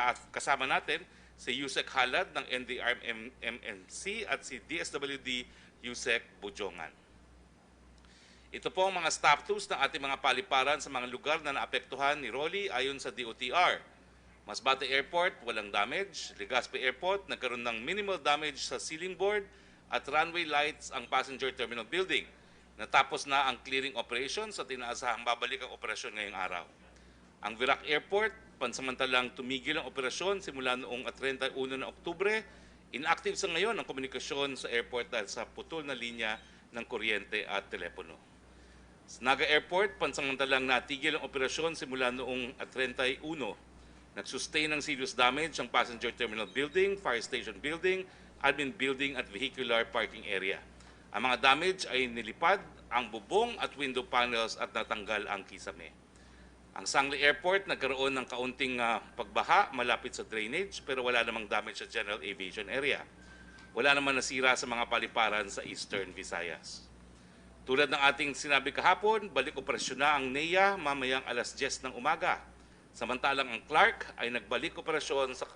At kasama natin si Yusek Halad ng NDRRMC at si DSWD Yusek Bujongan. Ito po ang mga status ng ating mga paliparan sa mga lugar na naapektuhan ni Rolly ayon sa DOTR. Masbate Airport, walang damage. Legazpi Airport, nagkaroon ng minimal damage sa ceiling board at runway lights ang passenger terminal building. Natapos na ang clearing operations at inaasahang babalik ang operasyon ngayong araw. Ang Virac Airport, pansamantalang tumigil ang operasyon simula noong 31 na Oktubre. Inactive sa ngayon ang komunikasyon sa airport dahil sa putol na linya ng kuryente at telepono. Sa Naga Airport, pansamantalang natigil ang operasyon simula noong 31. Nagsustain ng serious damage ang passenger terminal building, fire station building, admin building at vehicular parking area. Ang mga damage ay nilipad ang bubong at window panels at natanggal ang kisame. Ang Sangli Airport nagkaroon ng kaunting pagbaha malapit sa drainage pero wala namang damage sa general aviation area. Wala naman nasira sa mga paliparan sa Eastern Visayas. Tulad ng ating sinabi kahapon, balik operasyon na ang NEA mamayang alas 10 ng umaga. Samantalang ang Clark ay nagbalik operasyon sa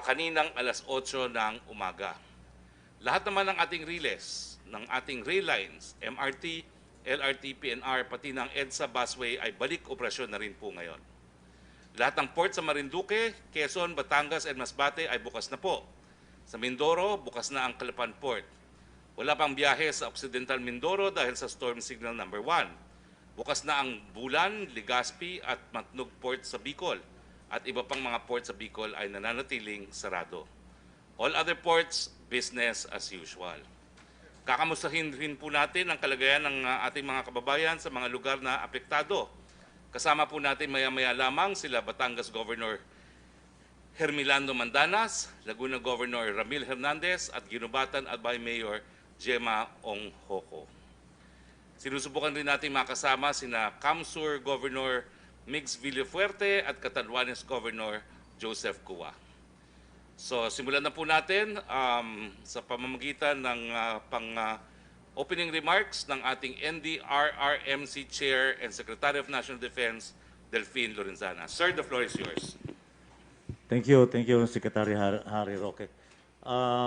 kaninang alas 8 ng umaga. Lahat naman ng ating relays, ng ating rail lines, MRT, LRT, PNR, pati ng EDSA busway ay balik operasyon na rin po ngayon. Lahat ng port sa Marinduque, Quezon, Batangas at Masbate ay bukas na po. Sa Mindoro, bukas na ang Calapan Port. Wala pang biyahe sa Occidental Mindoro dahil sa Storm Signal number 1. Bukas na ang Bulan, Legazpi at Matnog Port sa Bicol. At iba pang mga port sa Bicol ay nananatiling sarado. All other ports, business as usual. Kakamustahin rin po natin ang kalagayan ng ating mga kababayan sa mga lugar na apektado. Kasama po natin maya-maya lamang sila Batangas Governor Hermilando Mandanas, Laguna Governor Ramil Hernandez at Ginubatan Albay Mayor Gemma Ong Hoko. Sinusubukan rin natin makasama sina Kamsur Governor Mix Villafuerte at Catanduanes Governor Joseph Cua. So simulan na po natin sa pamamagitan ng opening remarks ng ating NDRRMC Chair and Secretary of National Defense, Delphine Lorenzana. Sir, the floor is yours. Thank you, Secretary Harry Roque.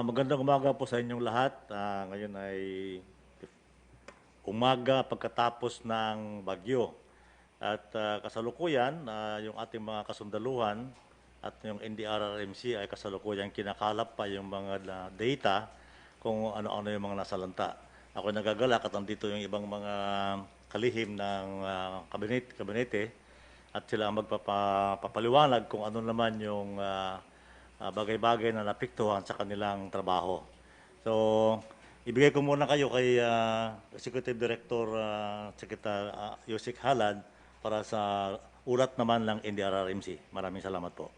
Magandang umaga po sa inyong lahat. Ngayon ay umaga pagkatapos ng bagyo. At kasalukuyan, yung ating mga kasundaluhan at yung NDRRMC ay kasalukuyan kinakalap pa yung mga data kung ano-ano yung mga nasalanta. Ako nagagalak at nandito yung ibang mga kalihim ng kabinete at sila ang magpapaliwanag kung ano naman yung bagay-bagay na napiktuhan sa kanilang trabaho. So, ibigay ko muna kayo kay Executive Director Secretary Yusek Halad para sa ulat naman ng NDRRMC. Maraming salamat po.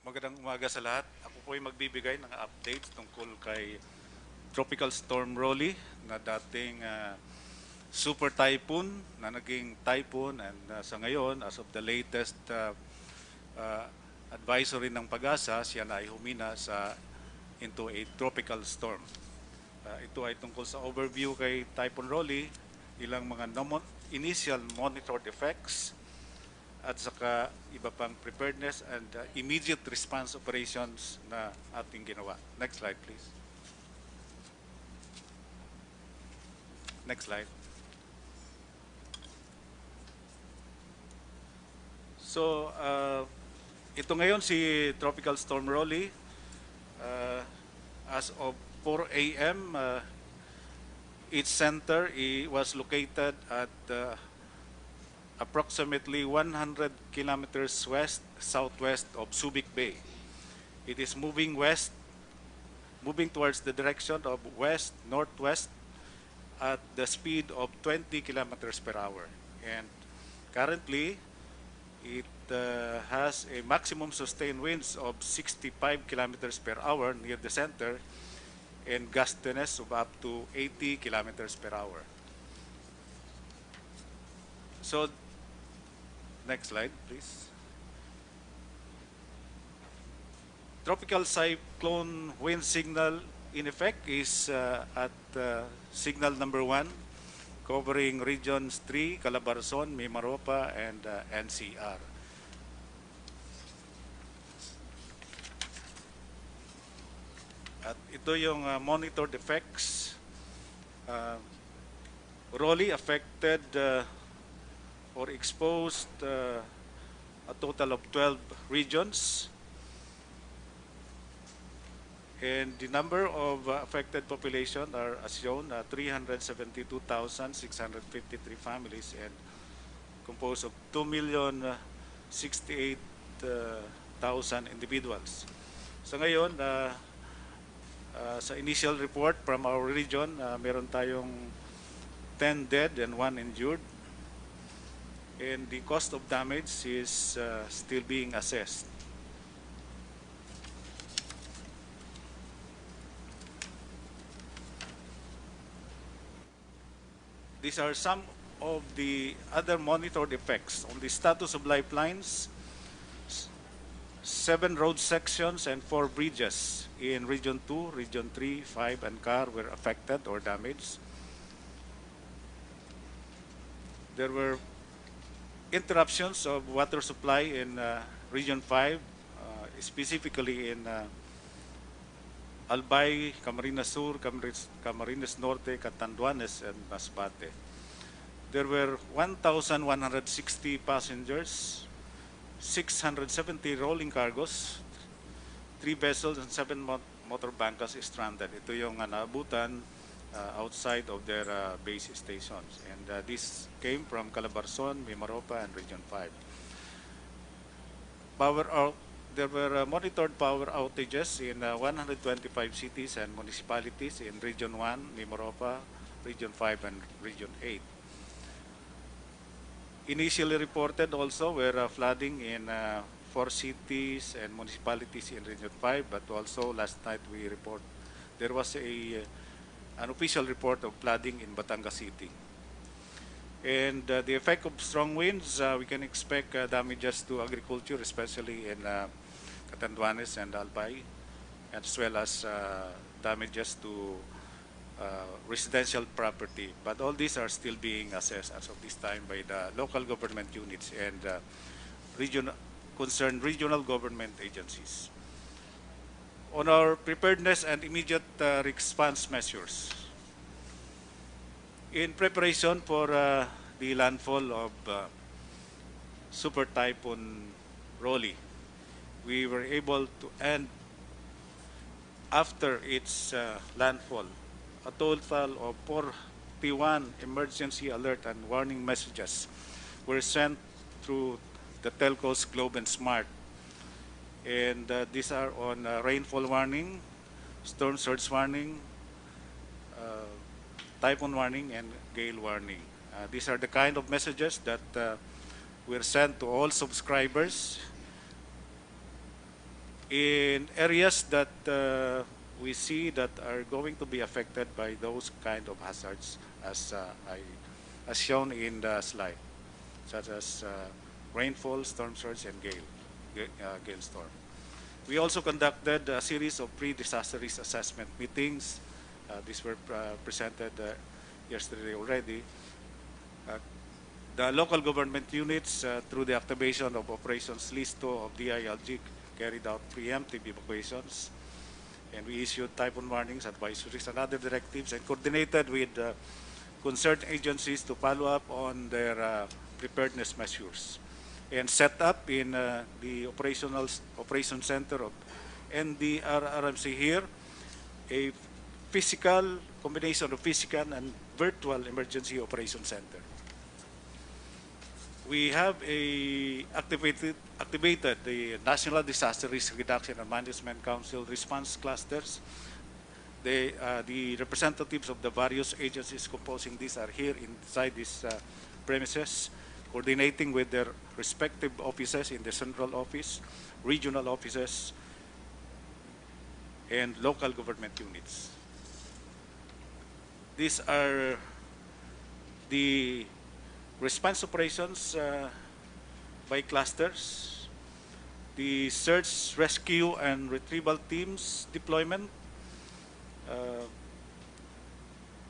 Magandang umaga sa lahat. Ako po ay magbibigay ng updates tungkol kay Tropical Storm Rolly na dating super typhoon na naging typhoon and sa ngayon, as of the latest advisory ng PAGASA, siya na ay humina into a tropical storm. Ito ay tungkol sa overview kay Typhoon Rolly, ilang mga initial monitored effects, at saka iba pang preparedness and immediate response operations na ating ginawa. Next slide, please. Next slide. So, ito ngayon si Tropical Storm Rolly. As of 4 a.m., its center was located at approximately 100 kilometers west-southwest of Subic Bay. It is moving towards the direction of west-northwest at the speed of 20 kilometers per hour. And currently, it has a maximum sustained winds of 65 kilometers per hour near the center and gustiness of up to 80 kilometers per hour. So, next slide, please. Tropical cyclone wind signal in effect is at signal number 1, covering regions 3, Calabarzon, Mimaropa, and NCR. At ito yung monitored effects. Raleigh affected or exposed a total of 12 regions. And the number of affected population are as shown, 372,653 families and composed of 2,068,000 individuals. So ngayon, sa initial report from our region, meron tayong 10 dead and 1 injured. And the cost of damage is still being assessed. These are some of the other monitored effects on the status of lifelines. 7 road sections and 4 bridges in Region 2, Region 3, 5, and CAR were affected or damaged. There were interruptions of water supply in Region 5, specifically in Albay, Camarines Sur, Camarines Norte, Catanduanes, and Masbate. There were 1,160 passengers, 670 rolling cargos, 3 vessels, and 7 motor bancas stranded. Ito yung naabutan outside of their base stations. And this came from Calabarzon, Mimaropa, and Region 5. There were monitored power outages in 125 cities and municipalities in Region 1, Mimaropa, Region 5, and Region 8. Initially reported also were flooding in 4 cities and municipalities in Region 5, but also last night there was an official report of flooding in Batangas City. And the effect of strong winds, we can expect damages to agriculture, especially in Catanduanes and Albay, as well as damages to residential property. But all these are still being assessed as of this time by the local government units and concerned regional government agencies. On our preparedness and immediate response measures, in preparation for the landfall of Super Typhoon Raleigh, we were able to end, after its landfall, a total of 41 emergency alert and warning messages were sent through the telcos Globe and Smart. And these are on rainfall warning, storm surge warning, typhoon warning, and gale warning. These are the kind of messages that were sent to all subscribers in areas that we see that are going to be affected by those kind of hazards as shown in the slide, such as rainfall, storm surge, and gale storm. We also conducted a series of pre-disaster risk assessment meetings. These were presented yesterday already. The local government units, through the activation of Operations Listo of DILG, carried out preemptive evacuations. And we issued typhoon warnings, advisories, and other directives, and coordinated with concerned agencies to follow up on their preparedness measures. And set up in the operation center of NDRRMC here a combination of physical and virtual emergency operation center. We have activated the National Disaster Risk Reduction and Management Council response clusters. The representatives of the various agencies composing this are here inside these premises, coordinating with their respective offices in the central office, regional offices, and local government units. These are the response operations by clusters, the search, rescue, and retrieval teams deployment,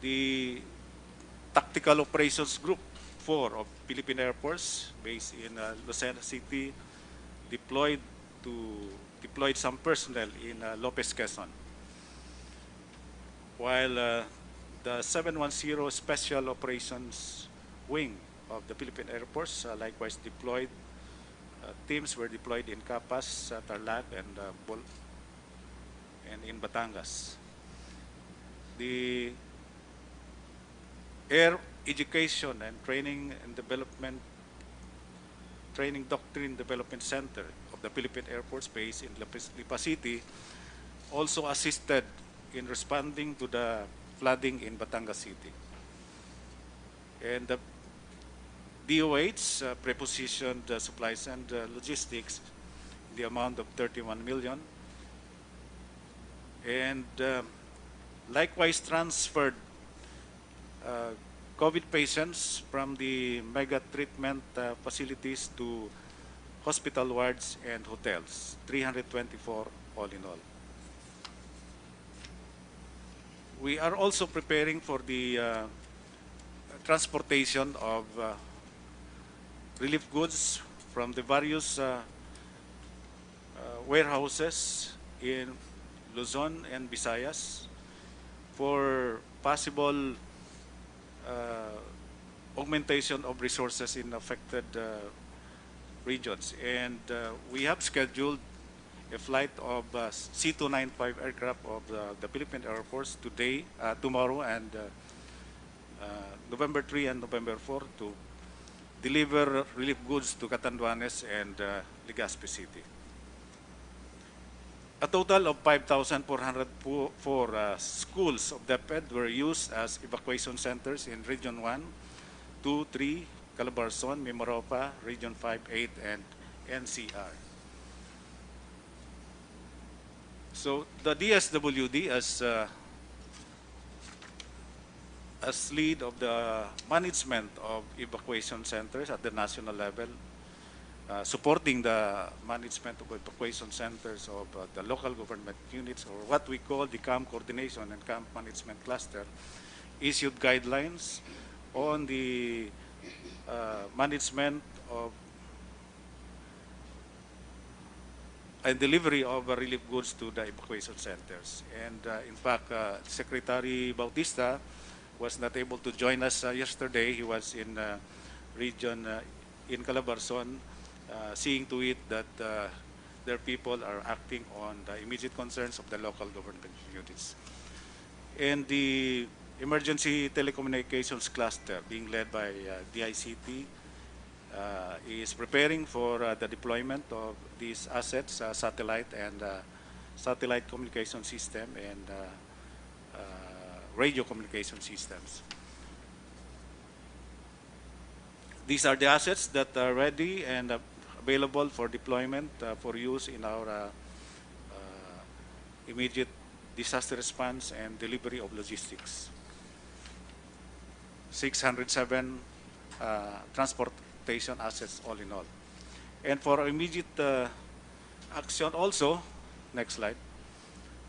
the Tactical Operations Group 4 of Philippine Air Force based in Lucena City deployed some personnel in Lopez, Quezon. while the 710 Special Operations Wing of the Philippine Air Force likewise deployed. Teams were deployed in Capas, Tarlac, and in Batangas. The Air Education and Training Doctrine Development Center of the Philippine Air Force Base in Lipa City also assisted in responding to the flooding in Batangas City. And the DOH prepositioned supplies and logistics in the amount of 31 million, and likewise transferred COVID patients from the mega treatment facilities to hospital wards and hotels, 324 all in all. We are also preparing for the transportation of relief goods from the various warehouses in Luzon and Visayas for possible augmentation of resources in affected regions. And we have scheduled a flight of C-295 aircraft of the Philippine Air Force today, tomorrow, and November 3 and November 4 to deliver relief goods to Catanduanes and Legazpi City. A total of 5,404 schools of DepEd were used as evacuation centers in Region 1, 2, 3, Calabarzon, Mimaropa, Region 5, 8, and NCR. So the DSWD as lead of the management of evacuation centers at the national level, supporting the management of evacuation centers of the local government units, or what we call the camp coordination and camp management cluster, issued guidelines on the management of and delivery of relief goods to the evacuation centers. And in fact, Secretary Bautista was not able to join us yesterday. He was in region in Calabarzon, seeing to it that their people are acting on the immediate concerns of the local government units. And the emergency telecommunications cluster, being led by DICT, is preparing for the deployment of these assets, satellite communication system and radio communication systems. These are the assets that are ready and available for deployment for use in our immediate disaster response and delivery of logistics. 607 transportation assets all in all. And for immediate action also, next slide.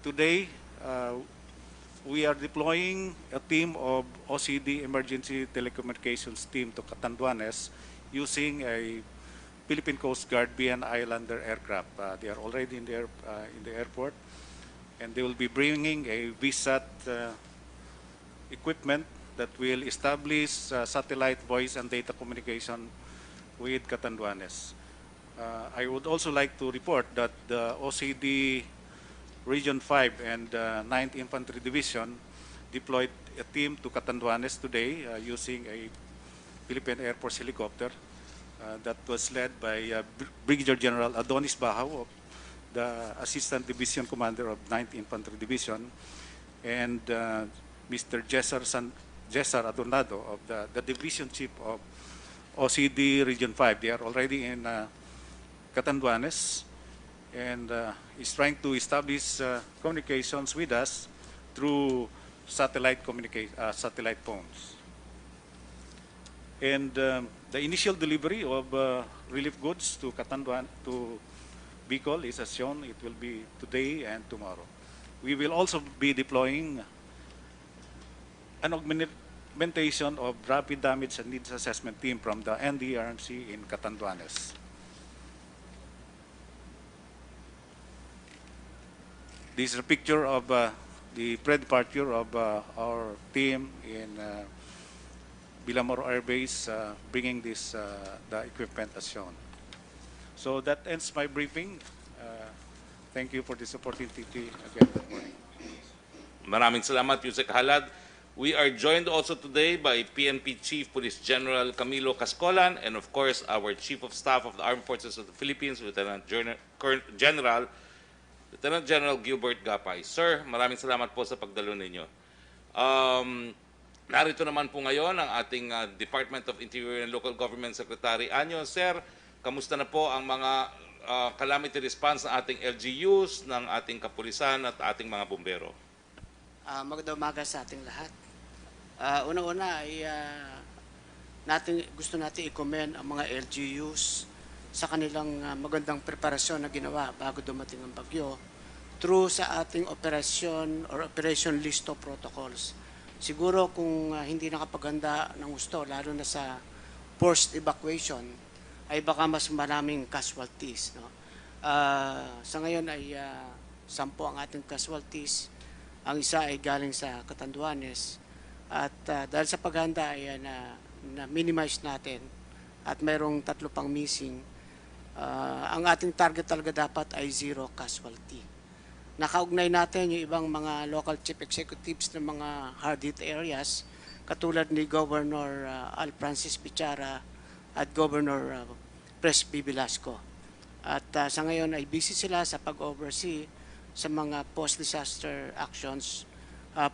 Today, we are deploying a team of OCD emergency telecommunications team to Catanduanes using a Philippine Coast Guard BN Islander aircraft. They are already in the airport, and they will be bringing a VSAT equipment that will establish satellite voice and data communication with Catanduanes. I would also like to report that the OCD Region 5 and 9th Infantry Division deployed a team to Catanduanes today using a Philippine Air Force helicopter that was led by Brigadier General Adonis Bahaw, of the Assistant Division Commander of 9th Infantry Division, and Mr. Jesar Adornado, of the Division Chief of OCD Region 5. They are already in Catanduanes, and is trying to establish communications with us through satellite phones. And the initial delivery of relief goods to Bicol is as shown. It will be today and tomorrow. We will also be deploying an augmentation of rapid damage and needs assessment team from the NDRRMC in Catanduanes. This is a picture of the pre-departure of our team in Bilamor Air Base, bringing the equipment as shown. So that ends my briefing. Thank you for this opportunity again. Good morning. Maraming salamat, Yusek Halad. We are joined also today by PNP Chief Police General Camilo Cascolan and of course our Chief of Staff of the Armed Forces of the Philippines, Lieutenant General Gilbert Gapay. Sir, maraming salamat po sa pagdalo ninyo. Narito naman po ngayon ang ating Department of Interior and Local Government Secretary Anyo. Sir, kamusta na po ang mga calamity response ng ating LGUs, ng ating kapulisan at ating mga bumbero? Magandang umaga sa ating lahat. Una-una ay gusto natin i-commend ang mga LGUs sa kanilang magandang preparasyon na ginawa bago dumating ang bagyo through sa ating Operation Listo protocols. Siguro kung hindi nakapaganda ng gusto, lalo na sa forced evacuation, ay baka mas maraming casualties. No? Sa ngayon ay 10 ang ating casualties. Ang isa ay galing sa Catanduanes. At dahil sa paghanda ay na-minimize natin at mayroong 3 pang missing, ang ating target talaga dapat ay 0 casualty. Nakaugnay natin yung ibang mga local chief executives ng mga hard-hit areas katulad ni Governor Al Francis Pichara at Governor Pres B. Velasco. At sa ngayon ay busy sila sa pag-oversee sa mga post-disaster actions,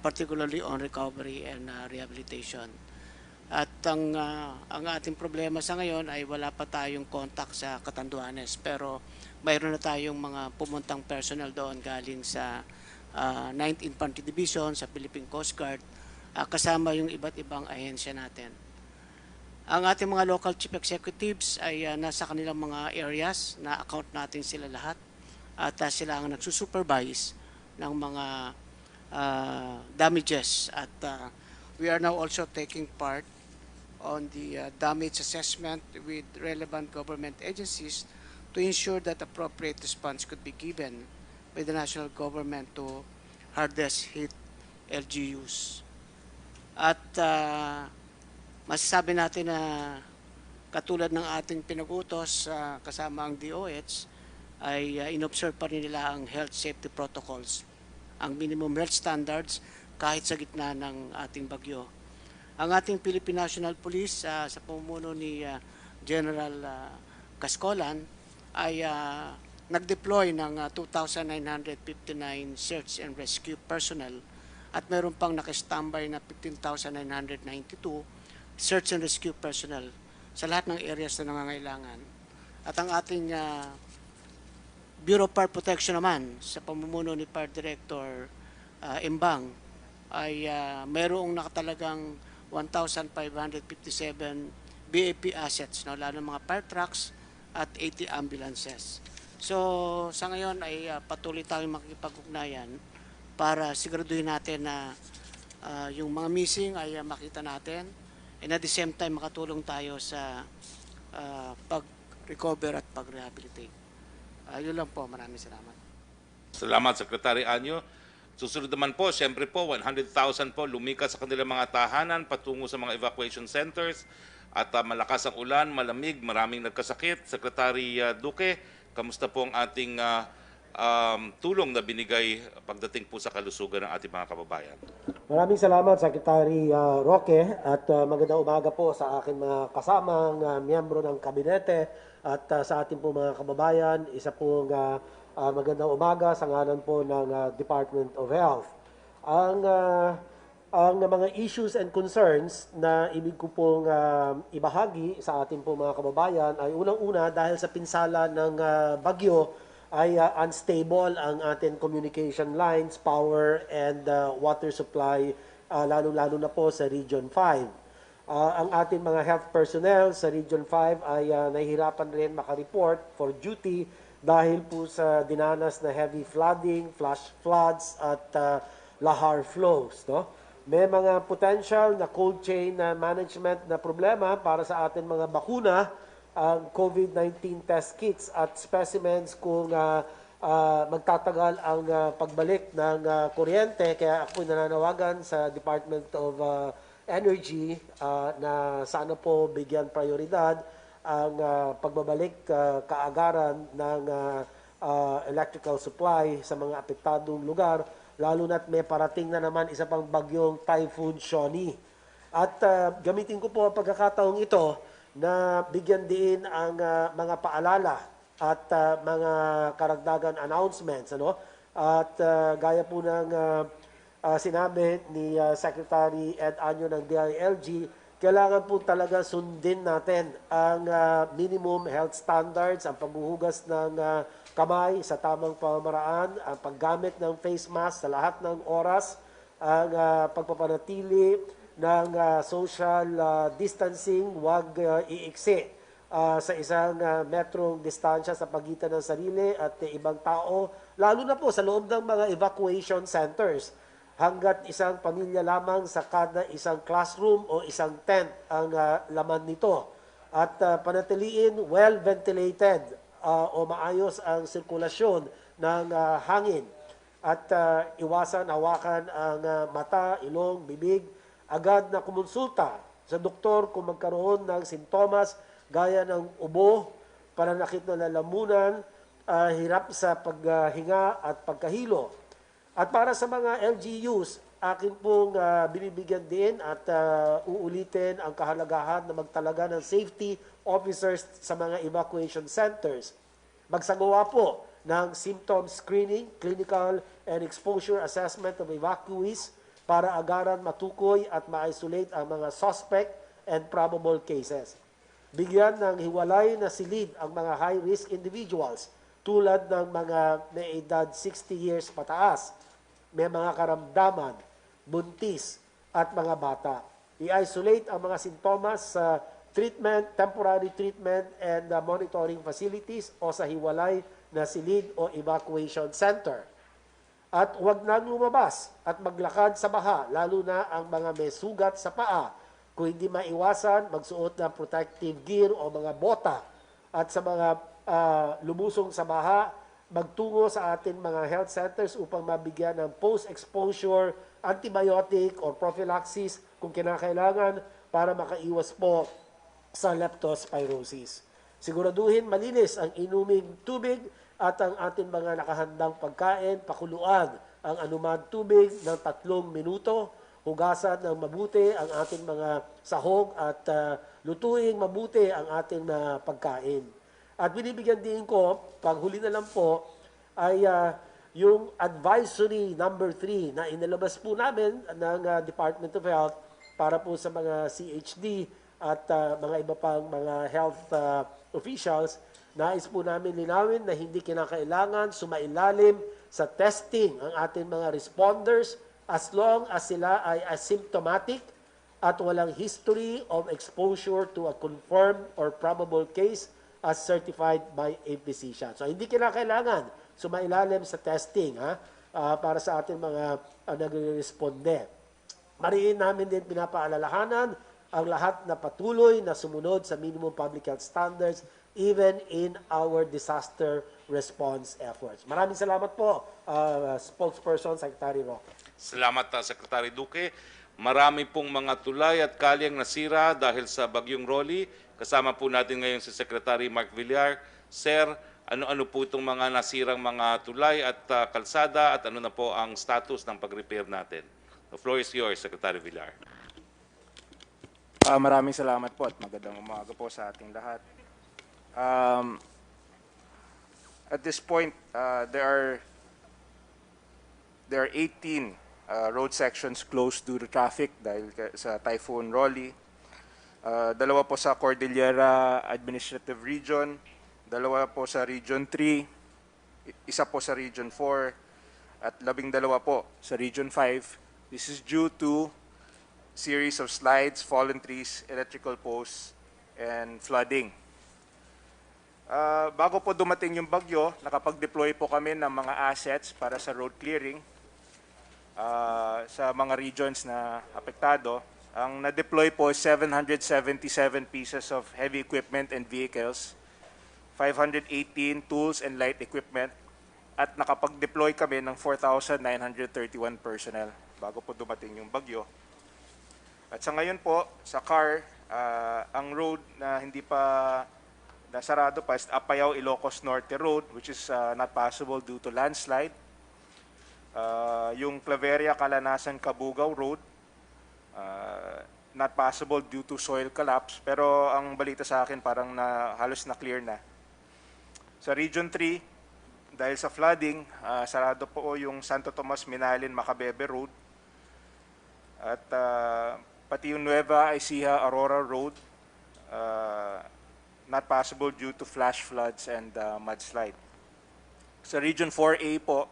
particularly on recovery and rehabilitation. At ang ating problema sa ngayon ay wala pa tayong contact sa Catanduanes, pero mayroon na tayong mga pumuntang personnel doon galing sa 9th Infantry Division, sa Philippine Coast Guard, kasama yung iba't ibang ahensya natin. Ang ating mga local chief executives ay nasa kanilang mga areas, na account natin sila lahat, at sila ang nagsusupervise ng mga damages. At we are now also taking part on the damage assessment with relevant government agencies to ensure that appropriate response could be given by the national government to hardest hit LGUs. At masasabi natin na katulad ng ating pinag-utos kasama ang DOH ay inobserve pa rin nila ang health safety protocols, ang minimum health standards kahit sa gitna ng ating bagyo. Ang ating Philippine National Police sa pamumuno ni General Cascolan ay nag-deploy ng 2,959 search and rescue personnel at meron pang nakastambay na 15,992 search and rescue personnel sa lahat ng areas na nangangailangan. At ang ating Bureau of Fire Protection naman sa pamumuno ni Fire Director Embang ay mayroong nakatalagang 1,557 BAP assets, no, lalo ng mga fire trucks at 80 ambulances. So sa ngayon ay patuloy tayong makikipag-ugnayan para siguraduhin natin na yung mga missing ay makita natin, and at the same time makatulong tayo sa pag-recover at pag-rehabilitate. Yun lang po. Maraming salamat. Salamat, Secretary Anyo. Susunod naman po, siyempre po, 100,000 po lumikas sa kanilang mga tahanan patungo sa mga evacuation centers at malakas ang ulan, malamig, maraming nagkasakit. Secretary Duque, kamusta po ang ating tulong na binigay pagdating po sa kalusugan ng ating mga kababayan? Maraming salamat, Secretary Roque, at magandang umaga po sa aking mga kasamang miyembro ng kabinete at sa ating po mga kababayan. Isa pong magandang umaga sa ngalan po ng Department of Health. Ang mga issues and concerns na ibig ko pong ibahagi sa ating po mga kababayan ay unang-una dahil sa pinsala ng bagyo ay unstable ang ating communication lines, power and water supply, lalo-lalo na po sa Region 5. Ang ating mga health personnel sa Region 5 ay nahihirapan rin makareport for duty dahil po sa dinanas na heavy flooding, flash floods at lahar flows. No? May mga potential na cold chain management na problema para sa ating mga bakuna, ang COVID-19 test kits at specimens kung magtatagal ang pagbalik ng kuryente. Kaya ako nananawagan sa Department of Energy na sana po bigyan prioridad ang pagbabalik kaagaran ng electrical supply sa mga apektadong lugar, lalo na't may parating na naman isa pang bagyong Typhoon Shawnee. At gamitin ko po ang pagkakataong ito na bigyan din ang mga paalala at mga karagdagan announcements. At gaya po ng sinabi ni Secretary Ed Anyo ng DILG, kailangan po talaga sundin natin ang minimum health standards, ang paghuhugas ng kamay sa tamang pamamaraan, ang paggamit ng face mask sa lahat ng oras, ang pagpapanatili ng social distancing, huwag iiksi sa isang metrong distansya sa pagitan ng sarili at ibang tao, lalo na po sa loob ng mga evacuation centers, hanggat isang pamilya lamang sa kada isang classroom o isang tent ang laman nito. At panatiliin well-ventilated o maayos ang sirkulasyon ng hangin. At iwasan hawakan ang mata, ilong, bibig. Agad na kumonsulta sa doktor kung magkaroon ng sintomas gaya ng ubo, pananakit ng lalamunan, hirap sa paghinga at pagkahilo. At para sa mga LGUs, akin pong binibigyan din at uulitin ang kahalagahan na magtalaga ng safety officers sa mga evacuation centers. Magsagawa po ng symptom screening, clinical and exposure assessment of evacuees para agaran matukoy at ma-isolate ang mga suspect and probable cases. Bigyan ng hiwalay na silid ang mga high-risk individuals tulad ng mga may edad 60 years pataas, may mga karamdaman, buntis, at mga bata. I-isolate ang mga sintomas sa treatment, temporary treatment, and monitoring facilities o sa hiwalay na silid o evacuation center. At huwag nang lumabas at maglakad sa baha, lalo na ang mga may sugat sa paa. Kung hindi maiwasan, magsuot ng protective gear o mga bota. At sa mga lumusong sa baha, magtungo sa ating mga health centers upang mabigyan ng post-exposure antibiotic or prophylaxis kung kinakailangan para makaiwas po sa leptospirosis. Siguraduhin malinis ang inuming tubig at ang ating mga nakahandang pagkain, pakuluan ang anumang tubig ng 3 minuto, hugasan ng mabuti ang ating mga sahog at lutuing mabuti ang ating pagkain. At binibigyan din ko, panghuli na lang po, ay yung advisory number 3 na inilabas po namin ng Department of Health para po sa mga CHD at mga iba pang mga health officials. Nais po namin linawin na hindi kinakailangan sumailalim sa testing ang ating mga responders as long as sila ay asymptomatic at walang history of exposure to a confirmed or probable case as certified by a physician. So hindi kinakailangan sumailalim sa testing para sa ating mga nagre-responde. Mariin namin din pinapaalalahanan ang lahat na patuloy na sumunod sa minimum public health standards even in our disaster response efforts. Maraming salamat po, Spokesperson Secretary Roque. Salamat, Secretary Duque. Marami pong mga tulay at kalyang nasira dahil sa bagyong Rolly. Kasama po natin ngayon si Secretary Mark Villar. Sir, ano-ano po itong mga nasirang mga tulay at kalsada at ano na po ang status ng pag-repair natin? The floor is yours, Secretary Villar. Maraming salamat po at magandang umaga po sa ating lahat. At this point, there are 18 road sections closed due to traffic dahil sa Typhoon Rolly. 2 po sa Cordillera Administrative Region, 2 po sa Region 3, 1 po sa Region 4, at 12 po sa Region 5. This is due to series of slides, fallen trees, electrical posts, and flooding. Bago po dumating yung bagyo, nakapag-deploy po kami ng mga assets para sa road clearing sa mga regions na apektado. Ang na-deploy po is 777 pieces of heavy equipment and vehicles, 518 tools and light equipment, at nakapag-deploy kami ng 4,931 personnel bago po dumating yung bagyo. At sa ngayon po, sa CAR, ang road na hindi pa nasarado pa is Apayao Ilocos Norte Road, which is not passable due to landslide. Yung Claveria Calanasan Cabugao Road, not possible due to soil collapse. Pero ang balita sa akin parang halos na clear na. Sa Region 3, dahil sa flooding, sarado po yung Santo Tomas Minalin Macabebe Road. At pati yung Nueva Ecija Aurora Road, not possible due to flash floods and mudslide. Sa Region 4A po,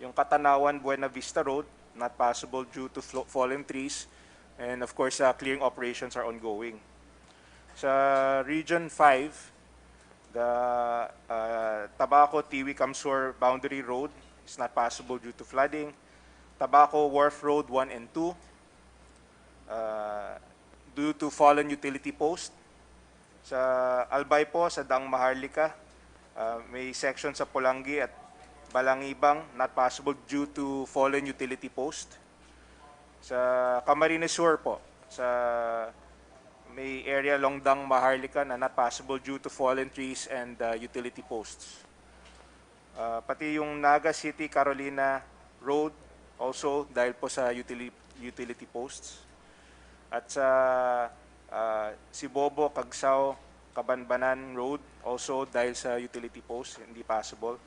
yung Katanawan Buena Vista Road, not possible due to fallen trees. And of course, clearing operations are ongoing. Sa Region 5, the Tabaco Tiwi Kamsur Boundary Road is not possible due to flooding. Tabaco Wharf Road 1 and 2, due to fallen utility post. Sa Albay po, sa Dang Maharlika, may section sa Pulangi at Balangibang, not possible due to fallen utility post. Sa Camarines Sur po, sa may area Longdang Maharlika na not possible due to fallen trees and utility posts. Pati yung Naga City Carolina Road, also dahil po sa utility posts. At sa Sibobo, Cagsao, Kabanbanan Road, also dahil sa utility posts, hindi possible.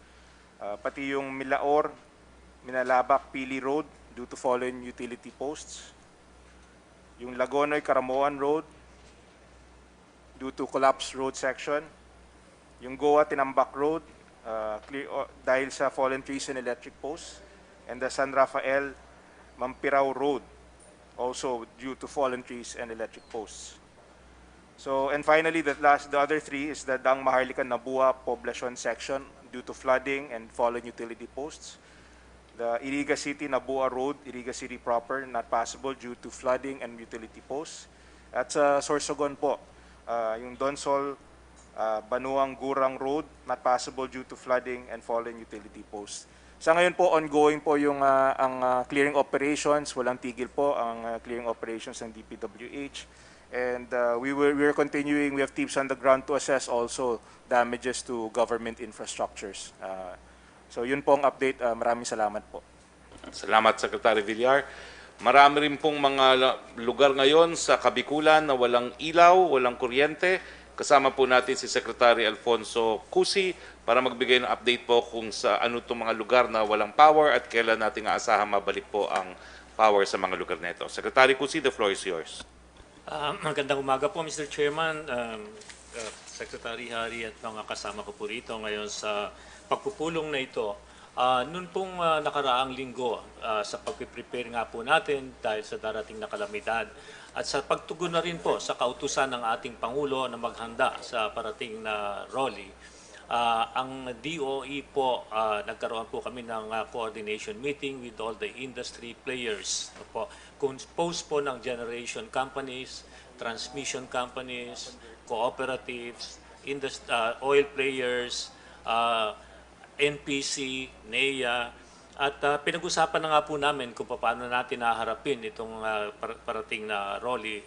Pati yung Milaor, Minalabak, Pili Road, due to fallen utility posts. Yung Lagonoy, Caramoan Road, due to collapsed road section. Yung Goa, Tinambak Road, dahil sa fallen trees and electric posts. And the San Rafael, Mampirao Road, also due to fallen trees and electric posts. So, and finally, the other three is the Dang Maharlika Nabua Poblacion section due to flooding and fallen utility posts. The Iriga City Nabua Road, Iriga City proper, not possible due to flooding and utility posts. At sa Sorsogon po, yung Donsol Banuang Gurang Road, not possible due to flooding and fallen utility posts. Sa ngayon po, ongoing po yung ang clearing operations. Walang tigil po ang clearing operations ng DPWH. And we are continuing. We have teams on the ground to assess also damages to government infrastructures. So yun po ang update. Maraming salamat po. Salamat, Secretary Villar. Marami rin pong mga lugar ngayon sa Kabikulan na walang ilaw, walang kuryente. Kasama po natin si Secretary Alfonso Cusi para magbigay ng update po kung sa ano itong mga lugar na walang power at kailan natin aasahan mabalik po ang power sa mga lugar na ito. Secretary Cusi, the floor is yours. Magandang umaga po, Mr. Chairman, Secretary Hari at mga kasama ko po rito ngayon sa pagpupulong na ito. Noon pong nakaraang linggo sa pag-prepare nga po natin dahil sa darating na kalamidad at sa pagtugon na rin po sa kautusan ng ating Pangulo na maghanda sa parating na rally, ang DOE po, nagkaroon po kami ng coordination meeting with all the industry players. Composed po ng generation companies, transmission companies, cooperatives, oil players, NPC, NEA, at pinag-usapan na nga po namin kung paano natin naharapin itong parating na rally.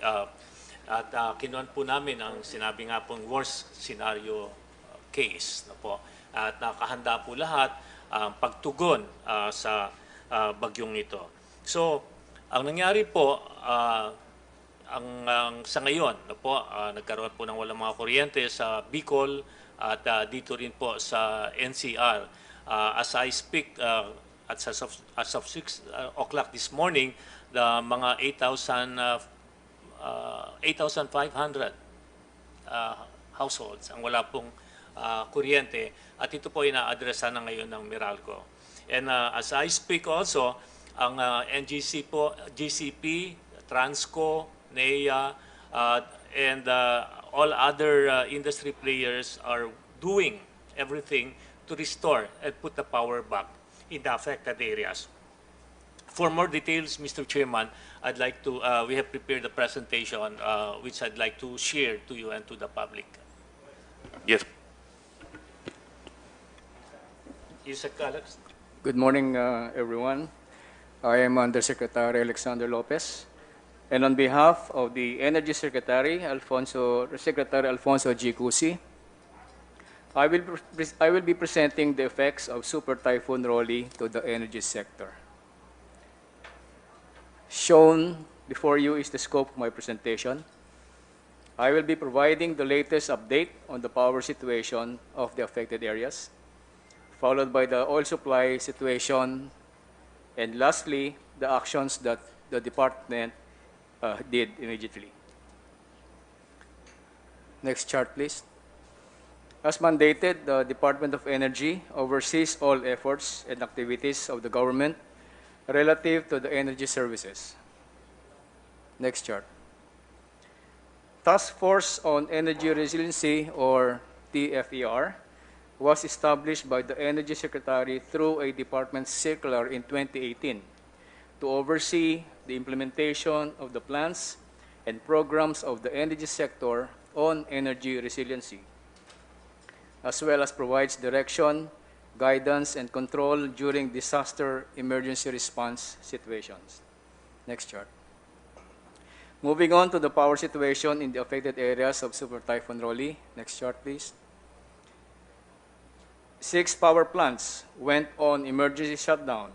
At kinuhan po namin ang sinabi nga pong worst scenario case. At nakahanda po lahat ang pagtugon sa bagyong ito. So, ang nangyari po, sa ngayon, nagkaroon po ng walang mga kuryente sa Bicol at dito rin po sa NCR. As I speak, as of 6 o'clock this morning, the mga 8,500 households ang wala pong kuryente at ito po ina-addressa na ngayon ng Meralco. And as I speak also, ang NGC po, GCP, Transco, NEA, and all other industry players are doing everything to restore and put the power back in the affected areas. For more details, Mr. Chairman, I'd like to, we have prepared a presentation which I'd like to share to you and to the public. Yes. Yusek Alex. Good morning, everyone. I am Undersecretary Alexander Lopez, and on behalf of the Energy Secretary, Secretary Alfonso G. Cusi, I will be presenting the effects of Super Typhoon Rolly to the energy sector. Shown before you is the scope of my presentation. I will be providing the latest update on the power situation of the affected areas, followed by the oil supply situation, and lastly, the actions that the department did immediately. Next chart, please. As mandated, the Department of Energy oversees all efforts and activities of the government relative to the energy services. Next chart. Task Force on Energy Resiliency, or TFER, was established by the Energy Secretary through a department circular in 2018 to oversee the implementation of the plans and programs of the energy sector on energy resiliency, as well as provides direction, guidance, and control during disaster emergency response situations. Next chart. Moving on to the power situation in the affected areas of Super Typhoon Rolly. Next chart, please. 6 power plants went on emergency shutdown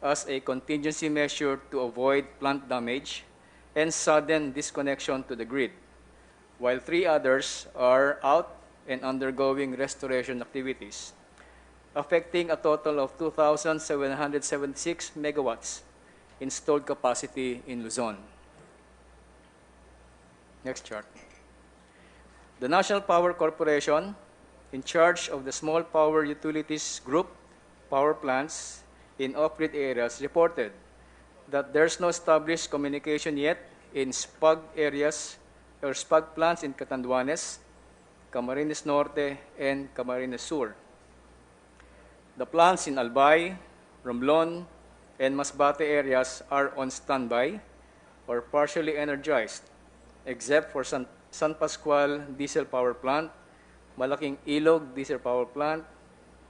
as a contingency measure to avoid plant damage and sudden disconnection to the grid, while 3 others are out and undergoing restoration activities, affecting a total of 2,776 megawatts installed capacity in Luzon. Next chart. The National Power Corporation, in charge of the small power utilities group power plants in off-grid areas, reported that there's no established communication yet in SPAG areas or SPAG plants in Catanduanes, Camarines Norte, and Camarines Sur. The plants in Albay, Romblon, and Masbate areas are on standby or partially energized, except for San Pascual Diesel Power Plant, Malaking Ilog Diesel Power Plant,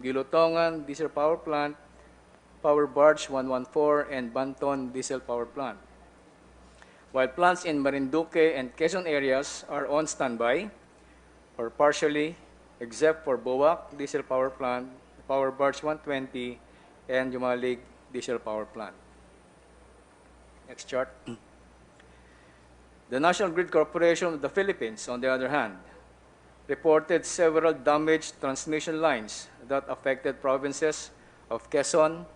Gilotongan Diesel Power Plant, Power Barge 114, and Banton Diesel Power Plant. While plants in Marinduque and Quezon areas are on standby or partially, except for Boac Diesel Power Plant, Power Barge 120, and Yumalig Diesel Power Plant. Next chart. The National Grid Corporation of the Philippines, on the other hand, reported several damaged transmission lines that affected provinces of Quezon,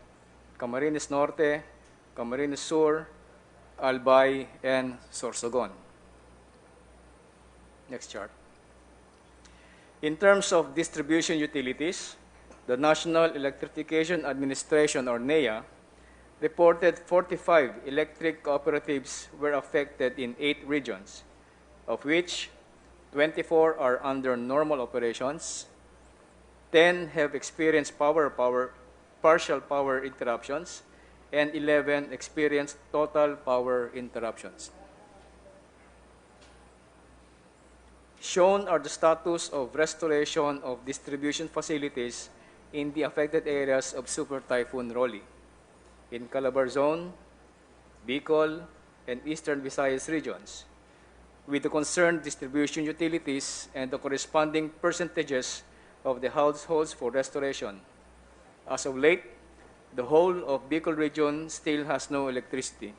Camarines Norte, Camarines Sur, Albay, and Sorsogon. Next chart. In terms of distribution utilities, the National Electrification Administration, or NEA, reported 45 electric cooperatives were affected in 8 regions, of which 24 are under normal operations, 10 have experienced partial power interruptions, and 11 experienced total power interruptions. Shown are the status of restoration of distribution facilities in the affected areas of Super Typhoon Rolly, in Calabar Zone, Bicol, and Eastern Visayas regions, with the concerned distribution utilities and the corresponding percentages of the households for restoration. As of late, the whole of Bicol region still has no electricity.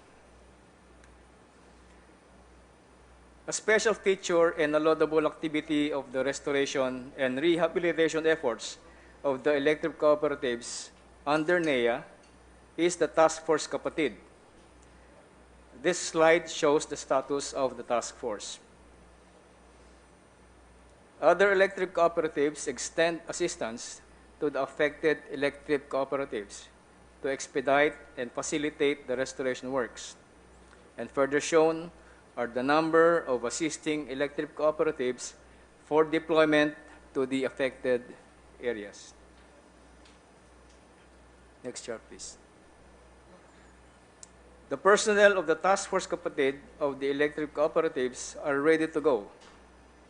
A special feature and a laudable activity of the restoration and rehabilitation efforts of the electric cooperatives under NEA is the Task Force Kapatid. This slide shows the status of the task force. Other electric cooperatives extend assistance to the affected electric cooperatives to expedite and facilitate the restoration works. And further shown are the number of assisting electric cooperatives for deployment to the affected areas. Next chart, please. The personnel of the Task Force Kapatid of the electric cooperatives are ready to go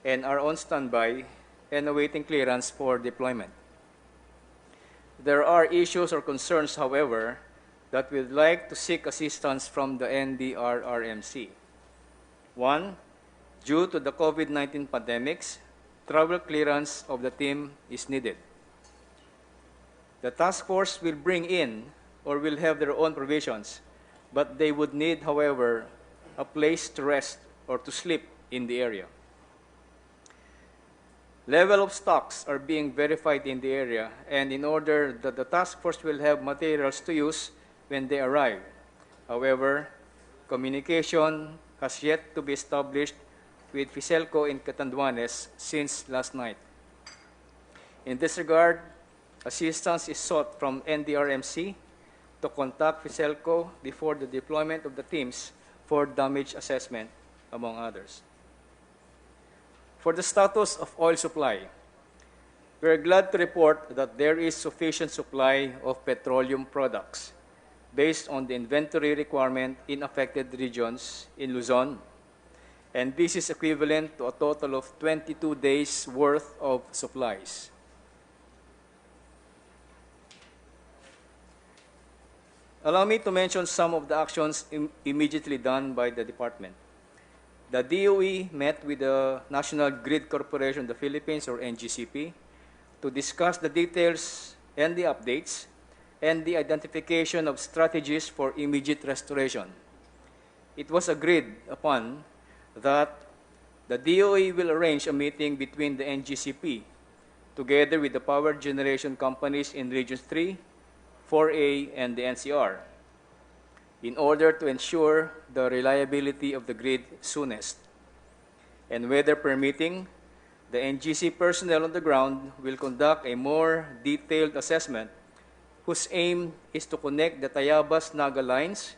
and are on standby and awaiting clearance for deployment. There are issues or concerns, however, that we'd like to seek assistance from the NDRRMC. One, due to the COVID-19 pandemics, travel clearance of the team is needed. The task force will bring in or will have their own provisions, but they would need, however, a place to rest or to sleep in the area. Level of stocks are being verified in the area, and in order that the task force will have materials to use when they arrive. However, communication has yet to be established with Fiselco in Catanduanes since last night. In this regard, assistance is sought from NDRMC to contact Fiselco before the deployment of the teams for damage assessment, among others. For the status of oil supply, we are glad to report that there is sufficient supply of petroleum products based on the inventory requirement in affected regions in Luzon, and this is equivalent to a total of 22 days' worth of supplies. Allow me to mention some of the actions immediately done by the department. The DOE met with the National Grid Corporation of the Philippines, or NGCP, to discuss the details and the updates and the identification of strategies for immediate restoration. It was agreed upon that the DOE will arrange a meeting between the NGCP together with the power generation companies in Regions 3, 4A, and the NCR in order to ensure the reliability of the grid soonest. And weather permitting, the NGC personnel on the ground will conduct a more detailed assessment whose aim is to connect the Tayabas-Naga lines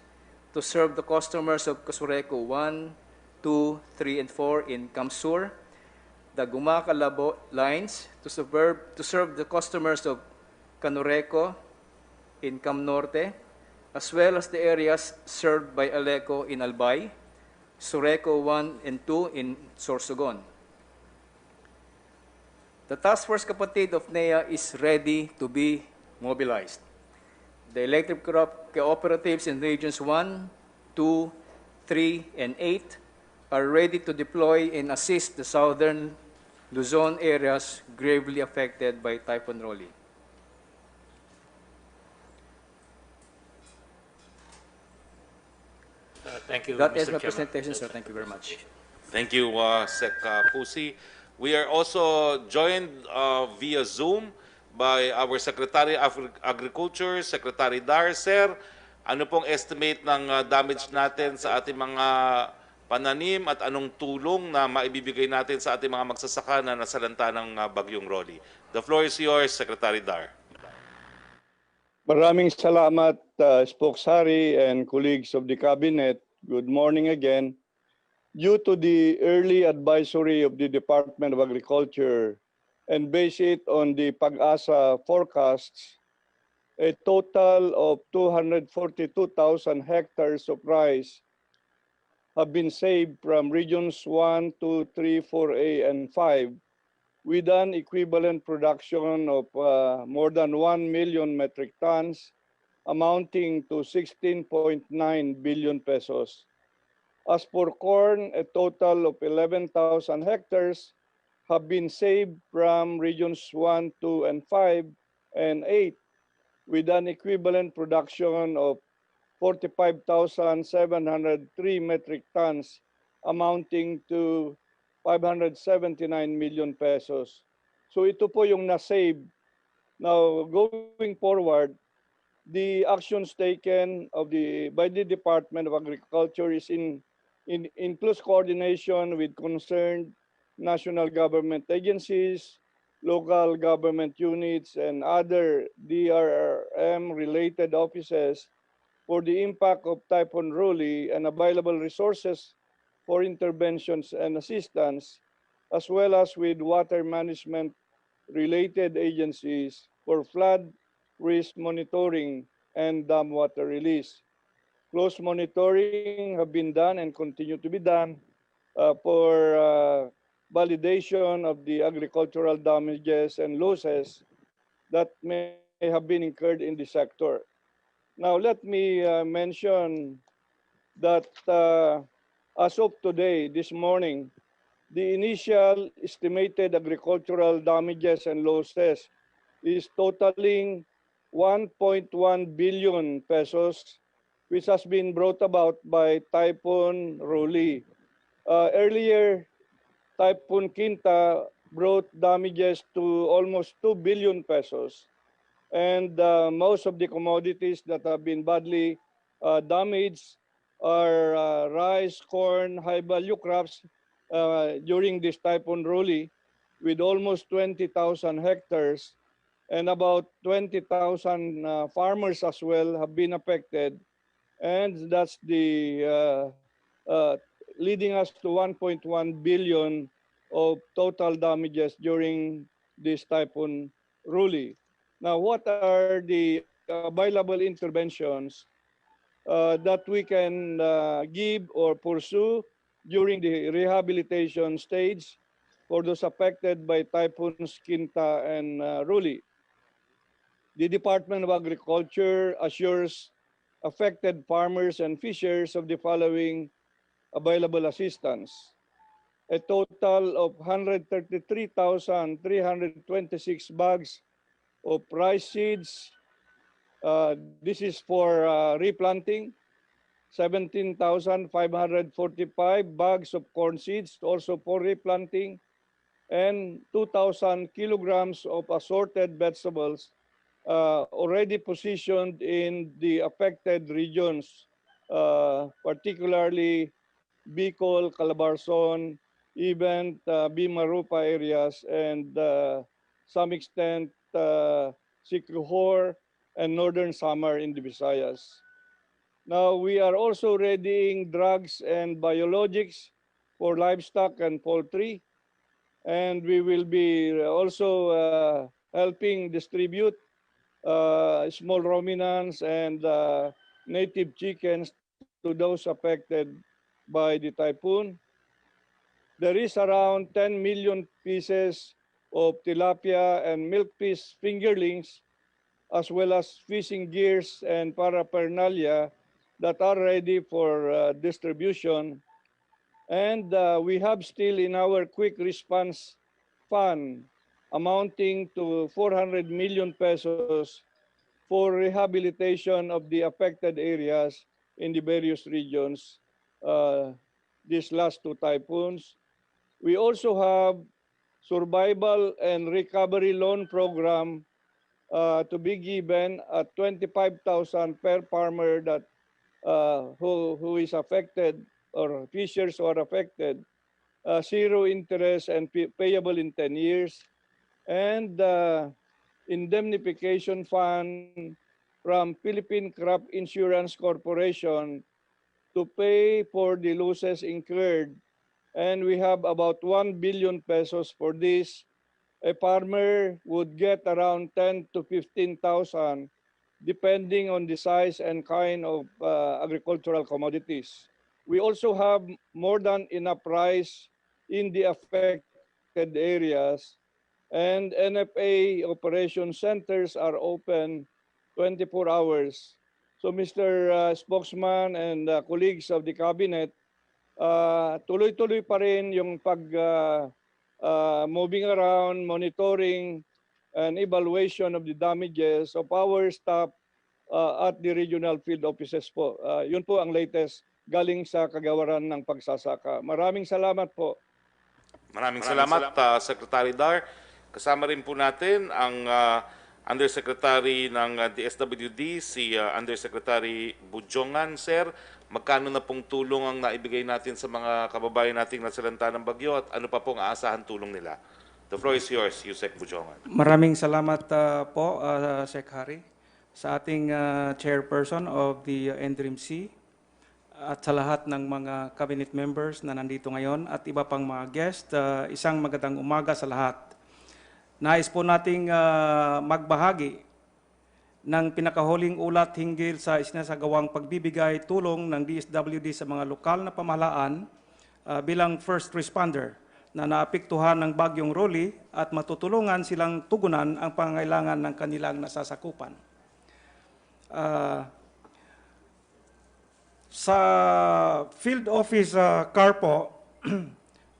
to serve the customers of Casureco 1, 2, 3, and 4 in Kamsur, the Gumaca-Labo lines to serve the customers of Canureco in Cam Norte, as well as the areas served by Aleco in Albay, Sureco 1 and 2 in Sorsogon. The Task Force Kapatid of NEA is ready to be mobilized. The electric cooperatives in Regions 1, 2, 3, and 8 are ready to deploy and assist the southern Luzon areas gravely affected by Typhoon Rolly. Thank you, That Mr. is my Chairman. presentation, sir. Thank you very much. Thank you, Sec. Pusi. We are also joined via Zoom by our Secretary of Agriculture, Secretary Dar. Sir, ano pong estimate ng damage natin sa ating mga pananim at anong tulong na maibibigay natin sa ating mga magsasaka na nasalanta ng Bagyong Rolly? The floor is yours, Secretary Dar. Maraming salamat, Spokesperson and colleagues of the Cabinet. Good morning again. Due to the early advisory of the Department of Agriculture and base it on the Pag-asa forecasts, a total of 242,000 hectares of rice have been saved from regions 1, 2, 3, 4A, and 5, with an equivalent production of more than 1 million metric tons, amounting to 16.9 billion pesos. As for corn, a total of 11,000 hectares have been saved from regions 1, 2, and 5, and 8, with an equivalent production of 45,703 metric tons, amounting to 579 million pesos. So ito po yung na-save. Now, going forward, the actions taken by the Department of Agriculture is in close coordination with concerned national government agencies, local government units, and other DRRM-related offices for the impact of Typhoon Rolly and available resources for interventions and assistance, as well as with water management-related agencies for flood risk monitoring and dam water release. Close monitoring have been done and continue to be done for validation of the agricultural damages and losses that may have been incurred in the sector. Now, let me mention that as of today, this morning, the initial estimated agricultural damages and losses is totaling 1.1 billion pesos, which has been brought about by Typhoon Roque. Earlier, Typhoon Quinta brought damages to almost 2 billion pesos. And most of the commodities that have been badly damaged are rice, corn, high-value crops during this Typhoon Roque, with almost 20,000 hectares, and about 20,000 farmers as well have been affected. And that's the uh, leading us to 1.1 billion of total damages during this Typhoon Roque. Now, what are the available interventions that we can give or pursue during the rehabilitation stage for those affected by Typhoons Quinta and Roque? The Department of Agriculture assures affected farmers and fishers of the following available assistance. A total of 133,326 bags of rice seeds. This is for replanting. 17,545 bags of corn seeds, also for replanting, and 2,000 kilograms of assorted vegetables already positioned in the affected regions, particularly Bicol, Calabarzon, even Bimarupa areas, and some extent Siquijor and Northern Samar in the Visayas. Now, we are also readying drugs and biologics for livestock and poultry, and we will be also helping distribute small ruminants and native chickens to those affected by the typhoon. There is around 10 million pieces of tilapia and milkfish fingerlings, as well as fishing gears and paraphernalia that are ready for distribution. And we have still in our quick response fund amounting to 400 million pesos for rehabilitation of the affected areas in the various regions these last two typhoons. We also have survival and recovery loan program to be given at 25,000 per farmer that who is affected, or fishers who are affected, zero interest and payable in 10 years, and indemnification fund from Philippine Crop Insurance Corporation to pay for the losses incurred. And we have about 1 billion pesos for this. A farmer would get around 10 to 15,000 depending on the size and kind of agricultural commodities. We also have more than enough rice in the affected areas, and NFA operation centers are open 24 hours. So Mr. Spokesman and colleagues of the cabinet, tuloy-tuloy pa rin yung moving around, monitoring, and evaluation of the damages of our staff at the regional field offices po. Yun po ang latest galing sa kagawaran ng pagsasaka. Maraming salamat po. Maraming salamat, Secretary Dar. Kasama rin po natin ang Undersecretary ng DSWD, si Undersecretary Bujongan. Sir, magkano na pong tulong ang naibigay natin sa mga kababayan nating nasalanta ng bagyo at ano pa pong aasahan tulong nila? The floor is yours, Yusek Bujongan. Maraming salamat po, Sec. Hari, sa ating chairperson of the NDRRMC at sa lahat ng mga cabinet members na nandito ngayon at iba pang mga guest. Isang magandang umaga sa lahat. Nais po nating magbahagi ng pinakahuling ulat hinggil sa isinasagawang pagbibigay tulong ng DSWD sa mga lokal na pamahalaan bilang first responder na naapektuhan ng bagyong Rolly at matutulungan silang tugunan ang pangangailangan ng kanilang nasasakupan. Sa field office car po,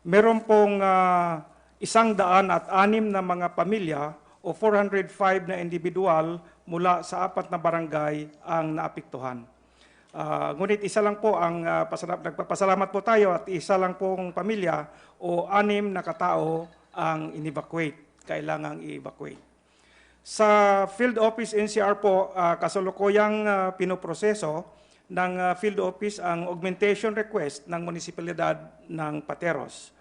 meron pong 106 na mga pamilya o 405 na individual mula sa 4 na barangay ang naapektuhan. Ngunit isa lang po ang nagpapasalamat po tayo at isa lang pong pamilya o 6 na katao ang in-evacuate, kailangang i-evacuate. Sa field office NCR po, kasalukuyang pinoproseso ng field office ang augmentation request ng munisipalidad ng Pateros.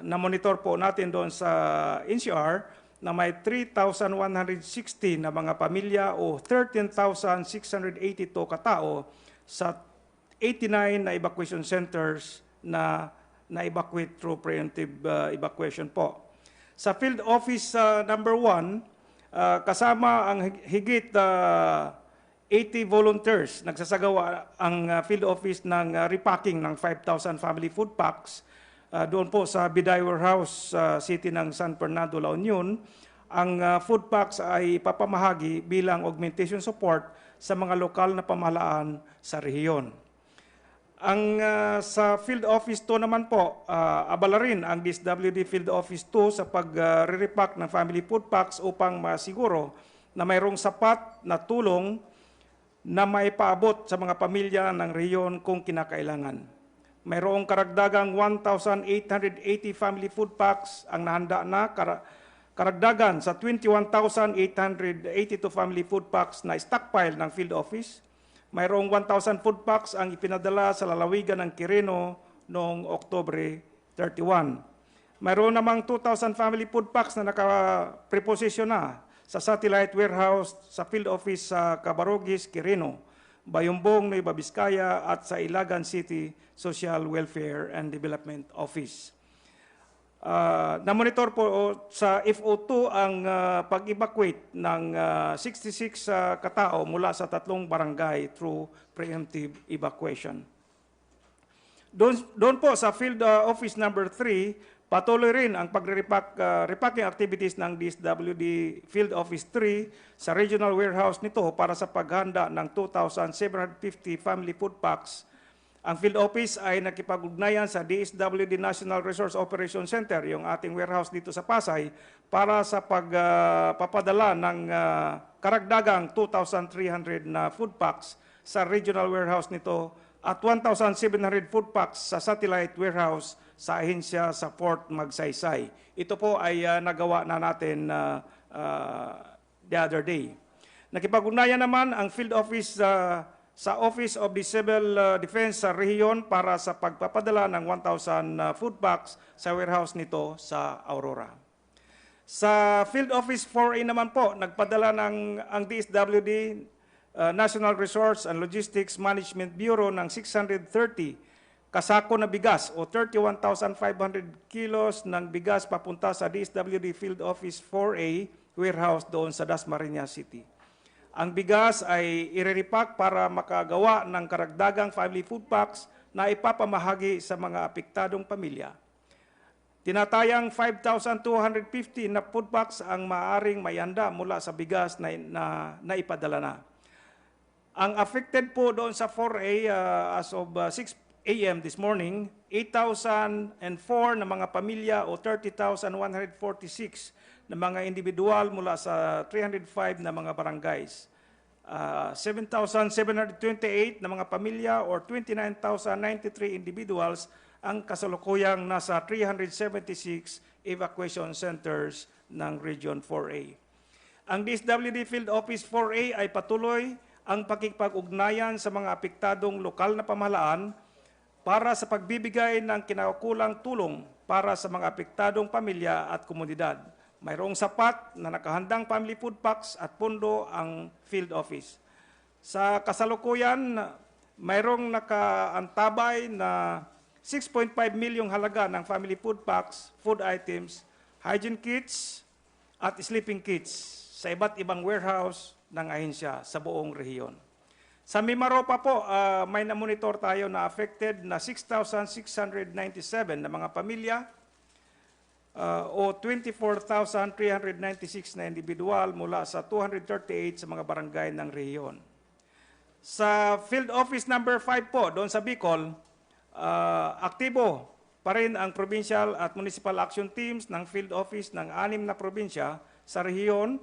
Na-monitor po natin doon sa NCR na may 3,160 na mga pamilya o 13,682 katao sa 89 na evacuation centers na na-evacuate through preemptive evacuation po. Sa field office number 1, kasama ang higit 80 volunteers, nagsasagawa ang field office ng repacking ng 5,000 family food packs. Doon po sa Biday Warehouse, City ng San Fernando, La Union, ang food packs ay papamahagi bilang augmentation support sa mga lokal na pamahalaan sa rehiyon. Ang sa Field Office 2 naman po, abala rin ang DSWD Field Office 2 sa pag-repack ng family food packs upang masiguro na mayroong sapat na tulong na maipaabot sa mga pamilya ng rehiyon kung kinakailangan. Mayroong karagdagang 1,880 family food packs ang nahanda na, karagdagan sa 21,882 family food packs na stockpile ng field office. Mayroong 1,000 food packs ang ipinadala sa lalawigan ng Quirino noong Oktubre 31. Mayroon namang 2,000 family food packs na nakapreposisyon na sa satellite warehouse sa field office sa Cabarogis, Quirino, Bayumbong, Nueva Vizcaya at sa Ilagan City Social Welfare and Development Office. Na-monitor po sa FO2 ang pag-evacuate ng 66 katao mula sa 3 barangay through preemptive evacuation. Doon po sa field office number 3, patuloy rin ang repacking activities ng DSWD Field Office 3 sa regional warehouse nito para sa paghanda ng 2,750 family food packs. Ang field office ay nakipag-ugnayan sa DSWD National Resource Operation Center, yung ating warehouse dito sa Pasay, para sa pagpapadala ng karagdagang 2,300 na food packs sa regional warehouse nito at 1,700 food packs sa satellite warehouse sa ahensya sa Port Magsaysay. Ito po ay nagawa na natin the other day. Nakipag-ugnayan naman ang field office sa Office of the Civil Defense sa rehiyon para sa pagpapadala ng 1,000 food packs sa warehouse nito sa Aurora. Sa Field Office 4A naman po, nagpadala ng ang DSWD National Resource and Logistics Management Bureau ng 630 kasako na bigas o 31,500 kilos ng bigas papunta sa DSWD Field Office 4A warehouse doon sa Dasmariñas City. Ang bigas ay i-repack para makagawa ng karagdagang family food packs na ipapamahagi sa mga apektadong pamilya. Tinatayang 5,250 na food packs ang maaaring mayanda mula sa bigas na ipadala na. Ang affected po doon sa 4A as of 6 a.m. this morning, 8,004 na mga pamilya o 30,146 na mga individual mula sa 305 na mga barangays. 7,728 na mga pamilya or 29,093 individuals ang kasalukuyang nasa 376 evacuation centers ng Region 4A. Ang DSWD Field Office 4A ay patuloy ang pakikipag-ugnayan sa mga apektadong lokal na pamahalaan para sa pagbibigay ng kinaukulang tulong para sa mga apektadong pamilya at komunidad. Mayroong sapat na nakahandang family food packs at pundo ang field office. Sa kasalukuyan, mayroong nakaantabay na 6.5 milyong halaga ng family food packs, food items, hygiene kits at sleeping kits sa iba't ibang warehouse ng ahensya sa buong rehiyon. Sa Mimaropa po, may na-monitor tayo na affected na 6,697 na mga pamilya o 24,396 na individual mula sa 238 sa mga barangay ng rehiyon. Sa Field Office number 5 po, doon sa Bicol, aktibo pa rin ang provincial at municipal action teams ng Field Office ng 6 na probinsya sa rehiyon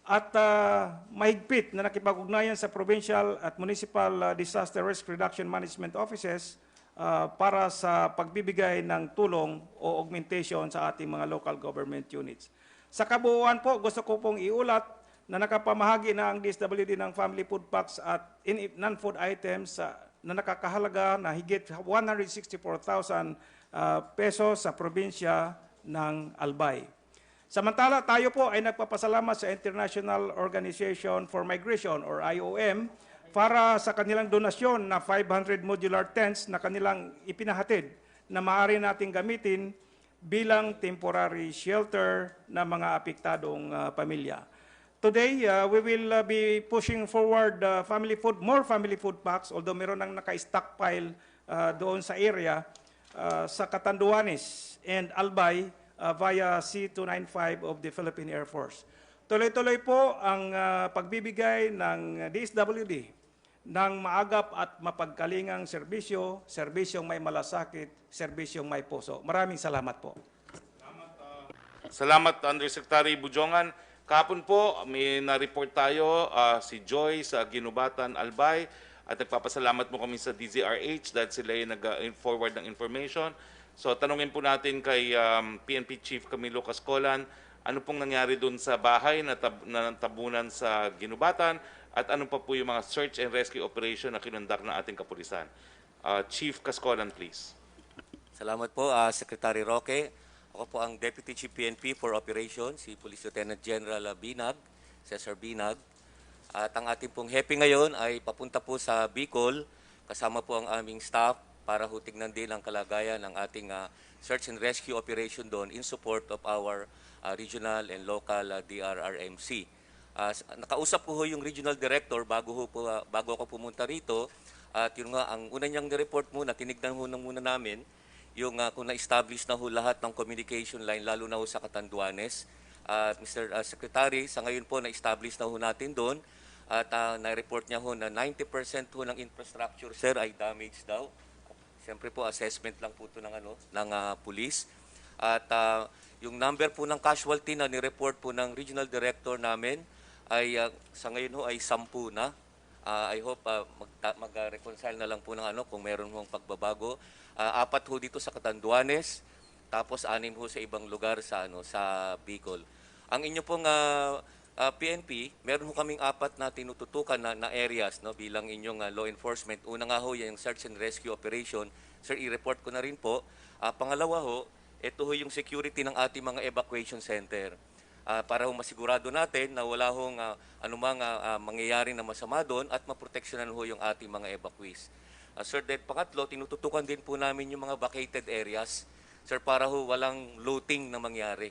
at mahigpit na nakipag-ugnayan sa provincial at municipal disaster risk reduction management offices para sa pagbibigay ng tulong o augmentation sa ating mga local government units. Sa kabuuan po, gusto ko pong iulat na nakapamahagi na ang DSWD ng family food packs at non-food items na nakakahalaga na higit 164,000 pesos sa probinsya ng Albay. Samantala, tayo po ay nagpapasalamat sa International Organization for Migration or IOM para sa kanilang donasyon na 500 modular tents na kanilang ipinahatid na maaari nating gamitin bilang temporary shelter ng mga apektadong pamilya. Today, we will be pushing forward more family food packs, although meron nang naka-stockpile doon sa area sa Catanduanes and Albay via C-295 of the Philippine Air Force. Tuloy-tuloy po ang pagbibigay ng DSWD ng maagap at mapagkalingang serbisyo, serbisyong may malasakit, serbisyong may puso. Maraming salamat po. Salamat, Undersecretary Bujongan. Kahapon po, may na-report tayo si Joy sa Ginubatan, Albay, at nagpapasalamat mo kami sa DZRH dahil sila ay nag-forward ng information. So tanungin po natin kay PNP Chief Camilo Cascolan, ano pong nangyari doon sa bahay na tabunan sa Ginubatan at ano pa po yung mga search and rescue operation na kinundak ng ating kapulisan. Chief Cascolan, please. Salamat po, Secretary Roque. Ako po ang Deputy Chief PNP for Operations, si Police Lieutenant General Binag, Cesar Binag. At ang ating pong hepe ngayon ay papunta po sa Bicol, kasama po ang aming staff para tingnan din ang kalagayan ng ating search and rescue operation doon in support of our regional and local DRRMC. Nakausap ko yung regional director bago ako pumunta rito at yun nga, ang una niyang report muna, tinignan muna namin yung kung na-establish na lahat ng communication line, lalo na sa Catanduanes. Mr. Secretary, sa ngayon po na-establish na natin doon at na-report niya na 90% ng infrastructure, sir, ay damaged daw. Siyempre po, assessment lang po ito ng police. At yung number po ng casualty na ni-report po ng regional director namin ay sa ngayon ay 10 na. I hope mag-reconcile na lang po ng kung meron mong pagbabago. 4 dito sa Catanduanes, tapos 6 sa ibang lugar sa Bicol. Ang inyo pong PNP, meron kaming 4 na tinututukan na areas bilang inyong law enforcement. Una nga yung search and rescue operation. Sir, i-report ko na rin po. Pangalawa ito yung security ng ating mga evacuation center. Para masigurado natin na wala anumang mangyayari na masama doon at maproteksyonan yung ating mga evacuees. Sir, pangatlo, tinututukan din po namin yung mga vacated areas, sir, para walang looting na mangyari.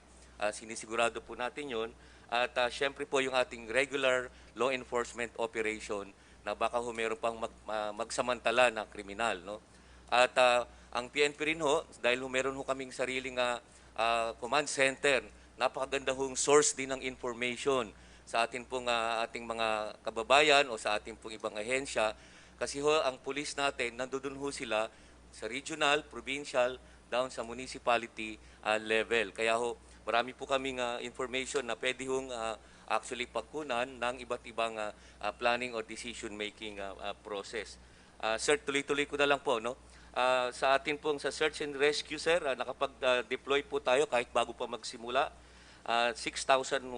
Sinisigurado po natin yun. At syempre po yung ating regular law enforcement operation na baka meron pang magsamantala na kriminal. No? At ang PNP rin dahil meron kaming sariling command center, napakaganda source din ng information sa ating mga kababayan o sa ating pong ibang ahensya. Kasi ang police natin, nandoon sila sa regional, provincial, down sa municipality level. Kaya marami po kaming information na pwede actually pagkunan ng iba't ibang planning or decision-making process. Sir, tuloy-tuloy ko na lang po. Sa atin pong sa search and rescue, sir, nakapag-deploy po tayo kahit bago pa magsimula. 6,107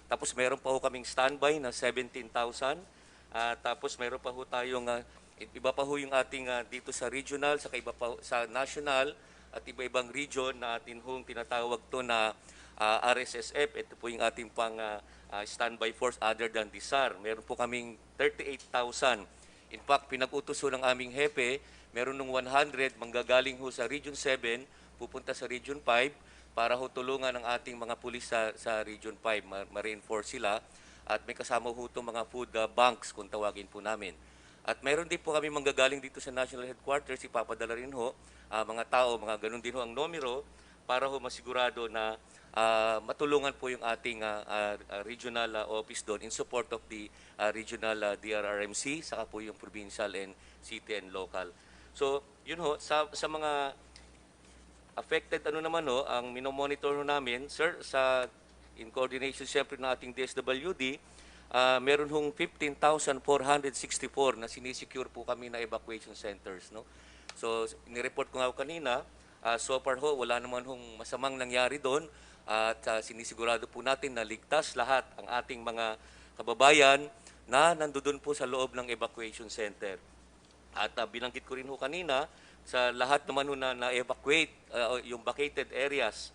Tapos meron pa kaming standby na 17,000. Tapos meron pa tayong iba pa yung ating dito sa regional, sa iba pa sa national at iba-ibang region na atin tinatawag to na RSSF. Ito po yung ating pang standby force other than the SAR. Meron po kaming 38,000. In fact, pinag-utos ng aming hepe, meron ng 100 manggagaling sa Region 7, pupunta sa Region 5 para tulungan ng ating mga pulis sa Region 5, ma-reinforce sila. At may kasama itong mga food banks kung tawagin po namin. At meron din po kami manggagaling dito sa National Headquarters, ipapadala rin mga tao, mga ganun din ang numero para ho masigurado na matulungan po yung ating regional office doon in support of the regional DRRMC, saka po yung provincial and city and local. So, yun ho, sa mga affected naman ho, ang minomonitor ho namin, sir, in coordination siyempre ng ating DSWD, meron hong 15,464 na sinisecure po kami na evacuation centers. No? So, nireport ko nga kanina, so far ho, wala naman hong masamang nangyari doon at sinisigurado po natin na ligtas lahat ang ating mga kababayan na nandoon po sa loob ng evacuation center. At binanggit ko rin ho kanina, sa lahat naman ho na evacuate yung vacated areas,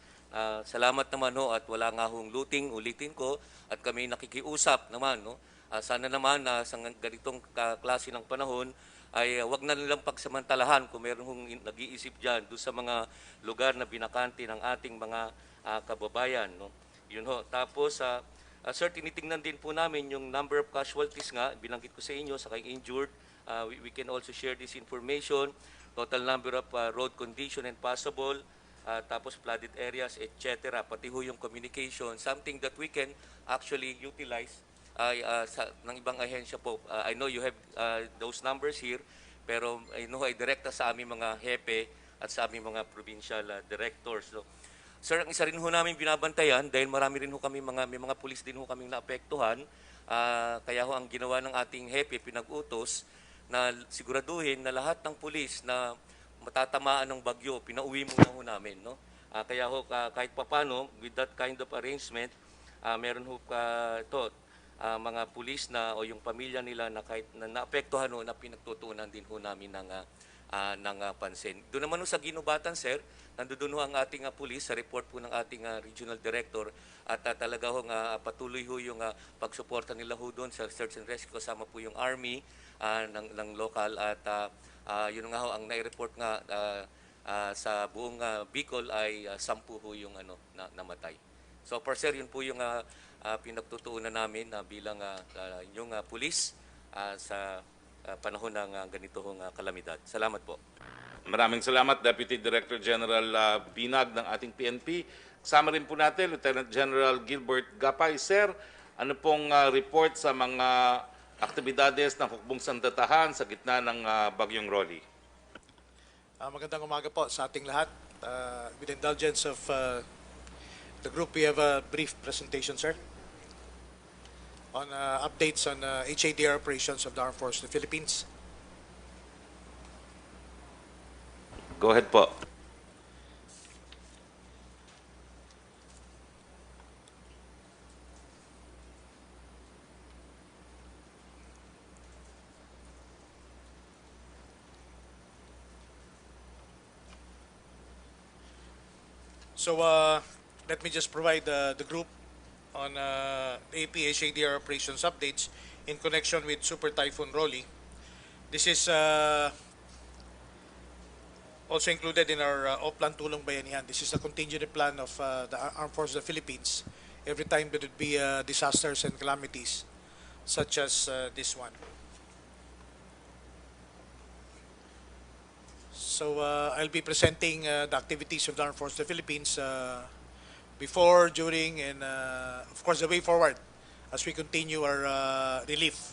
salamat naman ho at wala nga hong looting, ulitin ko, at kami nakikiusap naman. No? Sana naman sa ganitong klase ng panahon ay wag na nilang pagsamantalahan kung meron hong nag-iisip dyan doon sa mga lugar na binakante ng ating mga kababayan. No? Yun ho. Tapos, sir, tinitingnan din po namin yung number of casualties nga, binanggit ko sa inyo, sa kay injured. We can also share this information, total number of road condition and possible, tapos flooded areas, etc. Pati ho yung communication, something that we can actually utilize ng ibang ahensya po. I know you have those numbers here, pero I know ay direkta sa aming mga hepe at sa aming mga provincial directors. So, sir, ang isa rin ho namin binabantayan, dahil marami rin ho kami may mga pulis din ho kaming naapektuhan, kaya ho ang ginawa ng ating hepe, pinag-utos, na siguraduhin na lahat ng pulis na matatamaan ng bagyo, pinauwi muna ho namin. No? Kaya ho, kahit papano, with that kind of arrangement, meron ho mga pulis na o yung pamilya nila na kahit na naapektuhan ho, na pinagtutuunan din ho namin ng pansin. Doon naman ho sa ginubatan, sir, nandoon ho ang ating pulis sa report po ng ating regional director at talaga ho patuloy ho yung pagsuporta nila ho doon sa search and rescue, kasama po yung army ng local at yun nga ho ang nai-report nga sa buong Bicol ay 10 ho yung namatay. So for sir, yun po yung pinagtutuunan namin bilang yung pulis sa panahon ng ganito hong kalamidad. Salamat po. Maraming salamat, Deputy Director General Binag ng ating PNP. Kasama rin po natin, Lieutenant General Gilbert Gapay. Sir, ano pong report sa mga aktibidades ng hukbong sandatahan sa gitna ng Bagyong Rolly? Magandang umaga po sa ating lahat. With the indulgence of the group, we have a brief presentation, sir, on updates on HADR operations of the Armed Forces of the Philippines. Go ahead po. So let me just provide the group on AP HADR operations updates in connection with Super Typhoon Rolly. This is also included in our Oplan Tulong Bayanihan. This is a contingency plan of the Armed Forces of the Philippines every time there would be disasters and calamities such as this one. So I'll be presenting the activities of the Armed Forces of the Philippines before, during, and of course the way forward as we continue our relief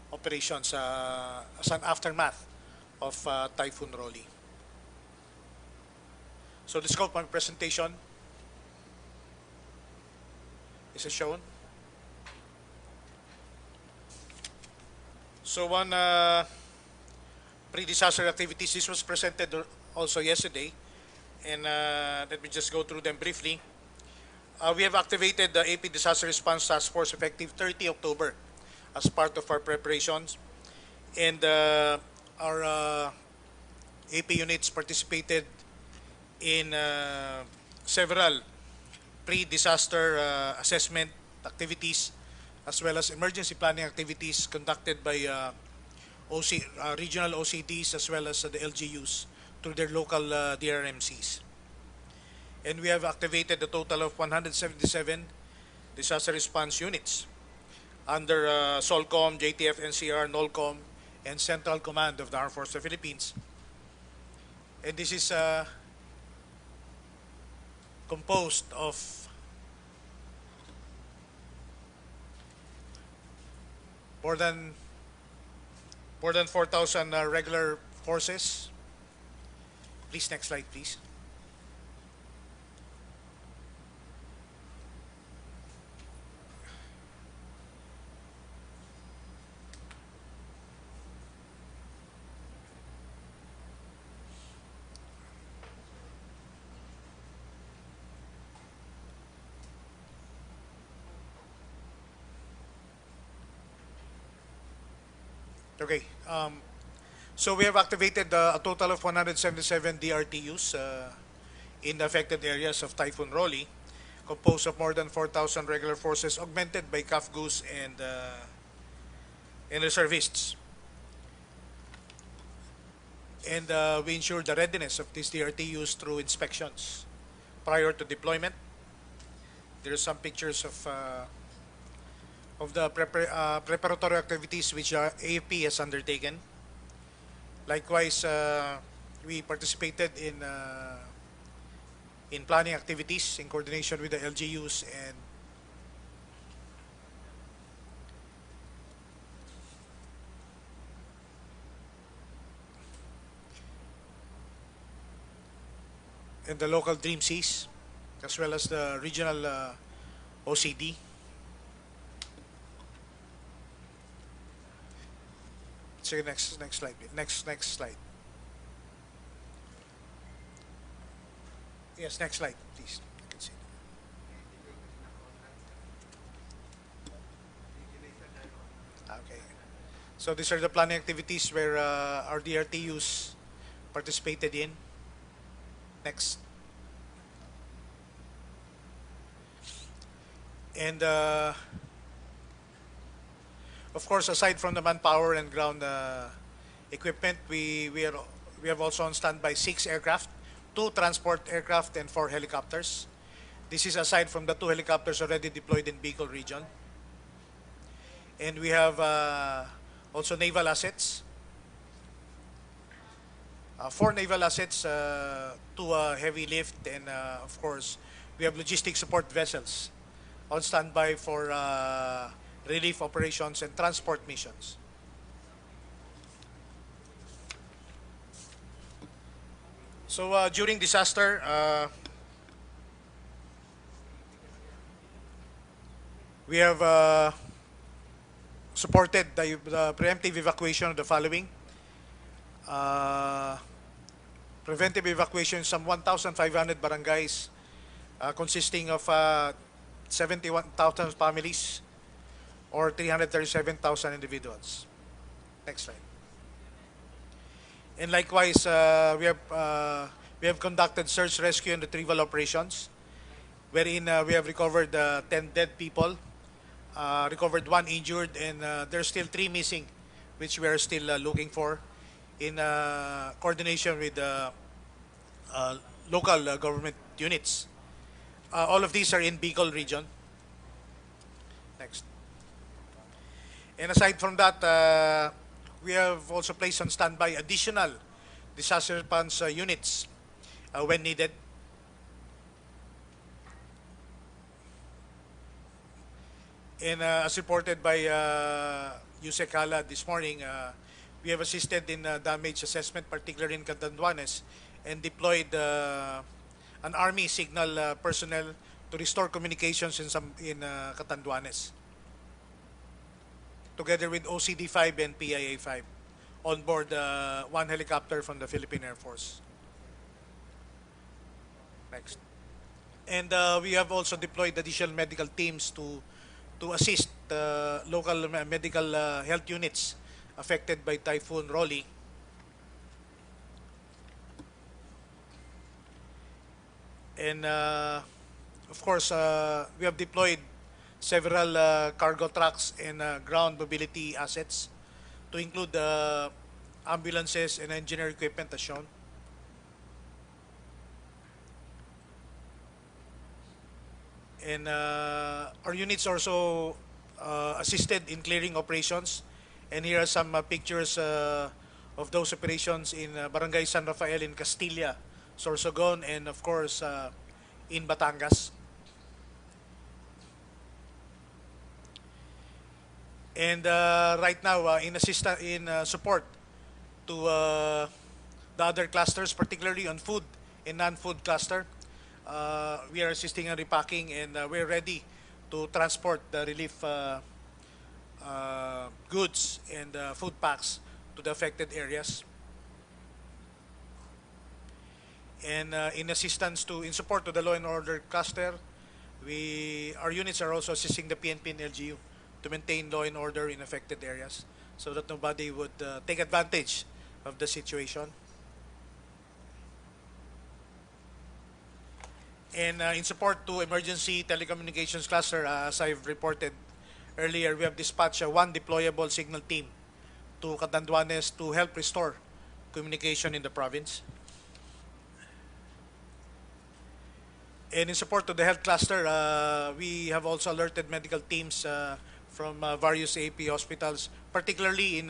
operations as an aftermath of Typhoon Rolly. So the scope of my presentation is as shown. So on pre-disaster activities, this was presented also yesterday, and let me just go through them briefly. We have activated the AP Disaster Response Task Force effective 30 October as part of our preparations, and our AP units participated in several pre-disaster assessment activities as well as emergency planning activities conducted by regional OCDs as well as the LGUs through their local DRRMCs. And we have activated a total of 177 disaster response units under SOLCOM, JTF, NCR, NOLCOM, and Central Command of the Armed Forces of the Philippines. And this is composed of more than 4,000 regular forces. Please, next slide, please. Okay. So we have activated a total of 177 DRTUs in the affected areas of Typhoon Rolly, composed of more than 4,000 regular forces, augmented by CAFGUs and reservists. And we ensure the readiness of these DRTUs through inspections prior to deployment. There are some pictures of the preparatory activities which AFP has undertaken. Likewise, we participated in planning activities in coordination with the LGUs and the local Dream Seas, as well as the regional OCD. So next slide, please. Next slide. Yes, next slide, please. You can see. Okay. So these are the planning activities where our DRTUs participated in. Next. And of course, aside from the manpower and ground equipment, we have also on standby 6 aircraft, 2 transport aircraft, and 4 helicopters. This is aside from the 2 helicopters already deployed in Bicol region. And we have also naval assets, 4 naval assets, 2 heavy lift, and of course, we have logistic support vessels on standby for relief operations and transport missions. So during disaster, we have supported the preemptive evacuation of the following. Preventive evacuation in some 1,500 barangays, consisting of 71,000 families, or 337,000 individuals. Next slide. And likewise, we have conducted search, rescue, and retrieval operations, wherein we have recovered 10 dead people, recovered 1 injured, and there's still 3 missing, which we are still looking for in coordination with local government units. All of these are in Bicol region. Next. And aside from that, we have also placed on standby additional disaster response units when needed. And as reported by Yusek Hala this morning, we have assisted in damage assessment, particularly in Catanduanes, and deployed an Army signal personnel to restore communications in Catanduanes, together with OCD-5 and PIA-5, on board 1 helicopter from the Philippine Air Force. Next. And we have also deployed additional medical teams to assist local medical health units affected by Typhoon Rolly. And of course, we have deployed several cargo trucks and ground mobility assets, to include ambulances and engineer equipment as shown. And our units also assisted in clearing operations. And here are some pictures of those operations in Barangay San Rafael in Castilla, Sorsogon, and of course in Batangas. And right now, in support to the other clusters, particularly on food and non-food cluster, we are assisting in repacking, and we're ready to transport the relief goods and food packs to the affected areas. And in support to the law and order cluster, our units are also assisting the PNP and LGU to maintain law and order in affected areas so that nobody would take advantage of the situation. And in support to emergency telecommunications cluster, as I've reported earlier, we have dispatched one deployable signal team to Catanduanes to help restore communication in the province. And in support to the health cluster, we have also alerted medical teams from various AP hospitals, particularly in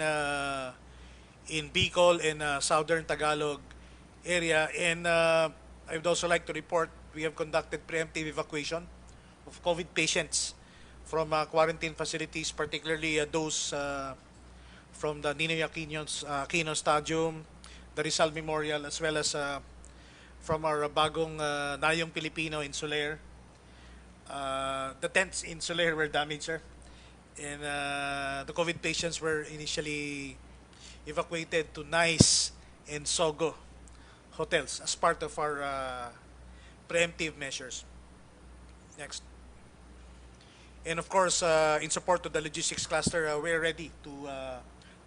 Bicol and southern Tagalog area. And I would also like to report we have conducted preemptive evacuation of COVID patients from quarantine facilities, particularly those from the Ninoy Aquino Stadium, the Rizal Memorial, as well as from our bagong Nayong Pilipino in Soler. The tents in Soler were damaged, sir. And the COVID patients were initially evacuated to Nice and Sogo hotels as part of our preemptive measures. Next. And of course, in support of the logistics cluster, we're ready to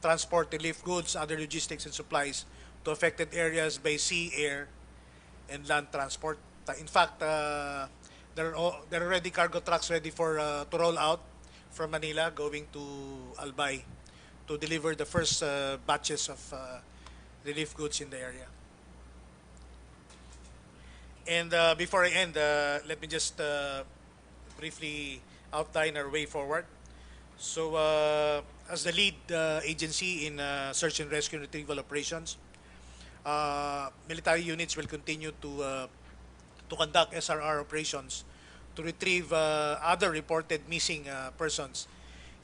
transport relief goods, other logistics and supplies to affected areas by sea, air, and land transport. In fact, there are already cargo trucks ready for to roll out from Manila going to Albay to deliver the first batches of relief goods in the area. And before I end, let me just briefly outline our way forward. So, as the lead agency in search and rescue and retrieval operations, military units will continue to conduct SRR operations to retrieve other reported missing persons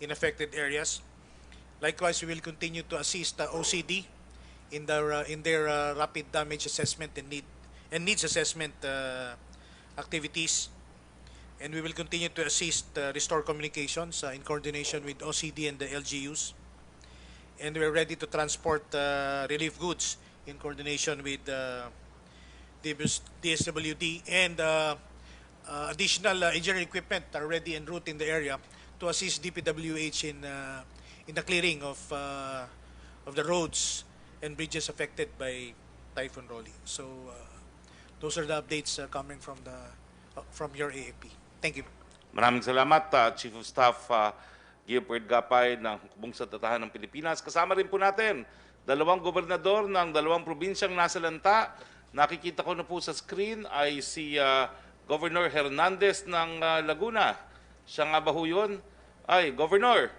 in affected areas. Likewise, we will continue to assist the OCD in their rapid damage assessment and needs assessment activities. And we will continue to assist restore communications in coordination with OCD and the LGUs. And we are ready to transport relief goods in coordination with DSWD, and additional engineering equipment are ready en route in the area to assist DPWH in the clearing of the roads and bridges affected by Typhoon Rolly. So those are the updates coming from your AAP. Thank you. Maraming salamat, Chief of Staff Gilbert Gapay ng Hukbong sa Tatahan ng Pilipinas. Kasama rin po natin dalawang gobernador ng dalawang probinsyang nasa lanta. Nakikita ko na po sa screen ay si Governor Hernandez ng Laguna. Siya nga ba ho yun? Ay, Governor,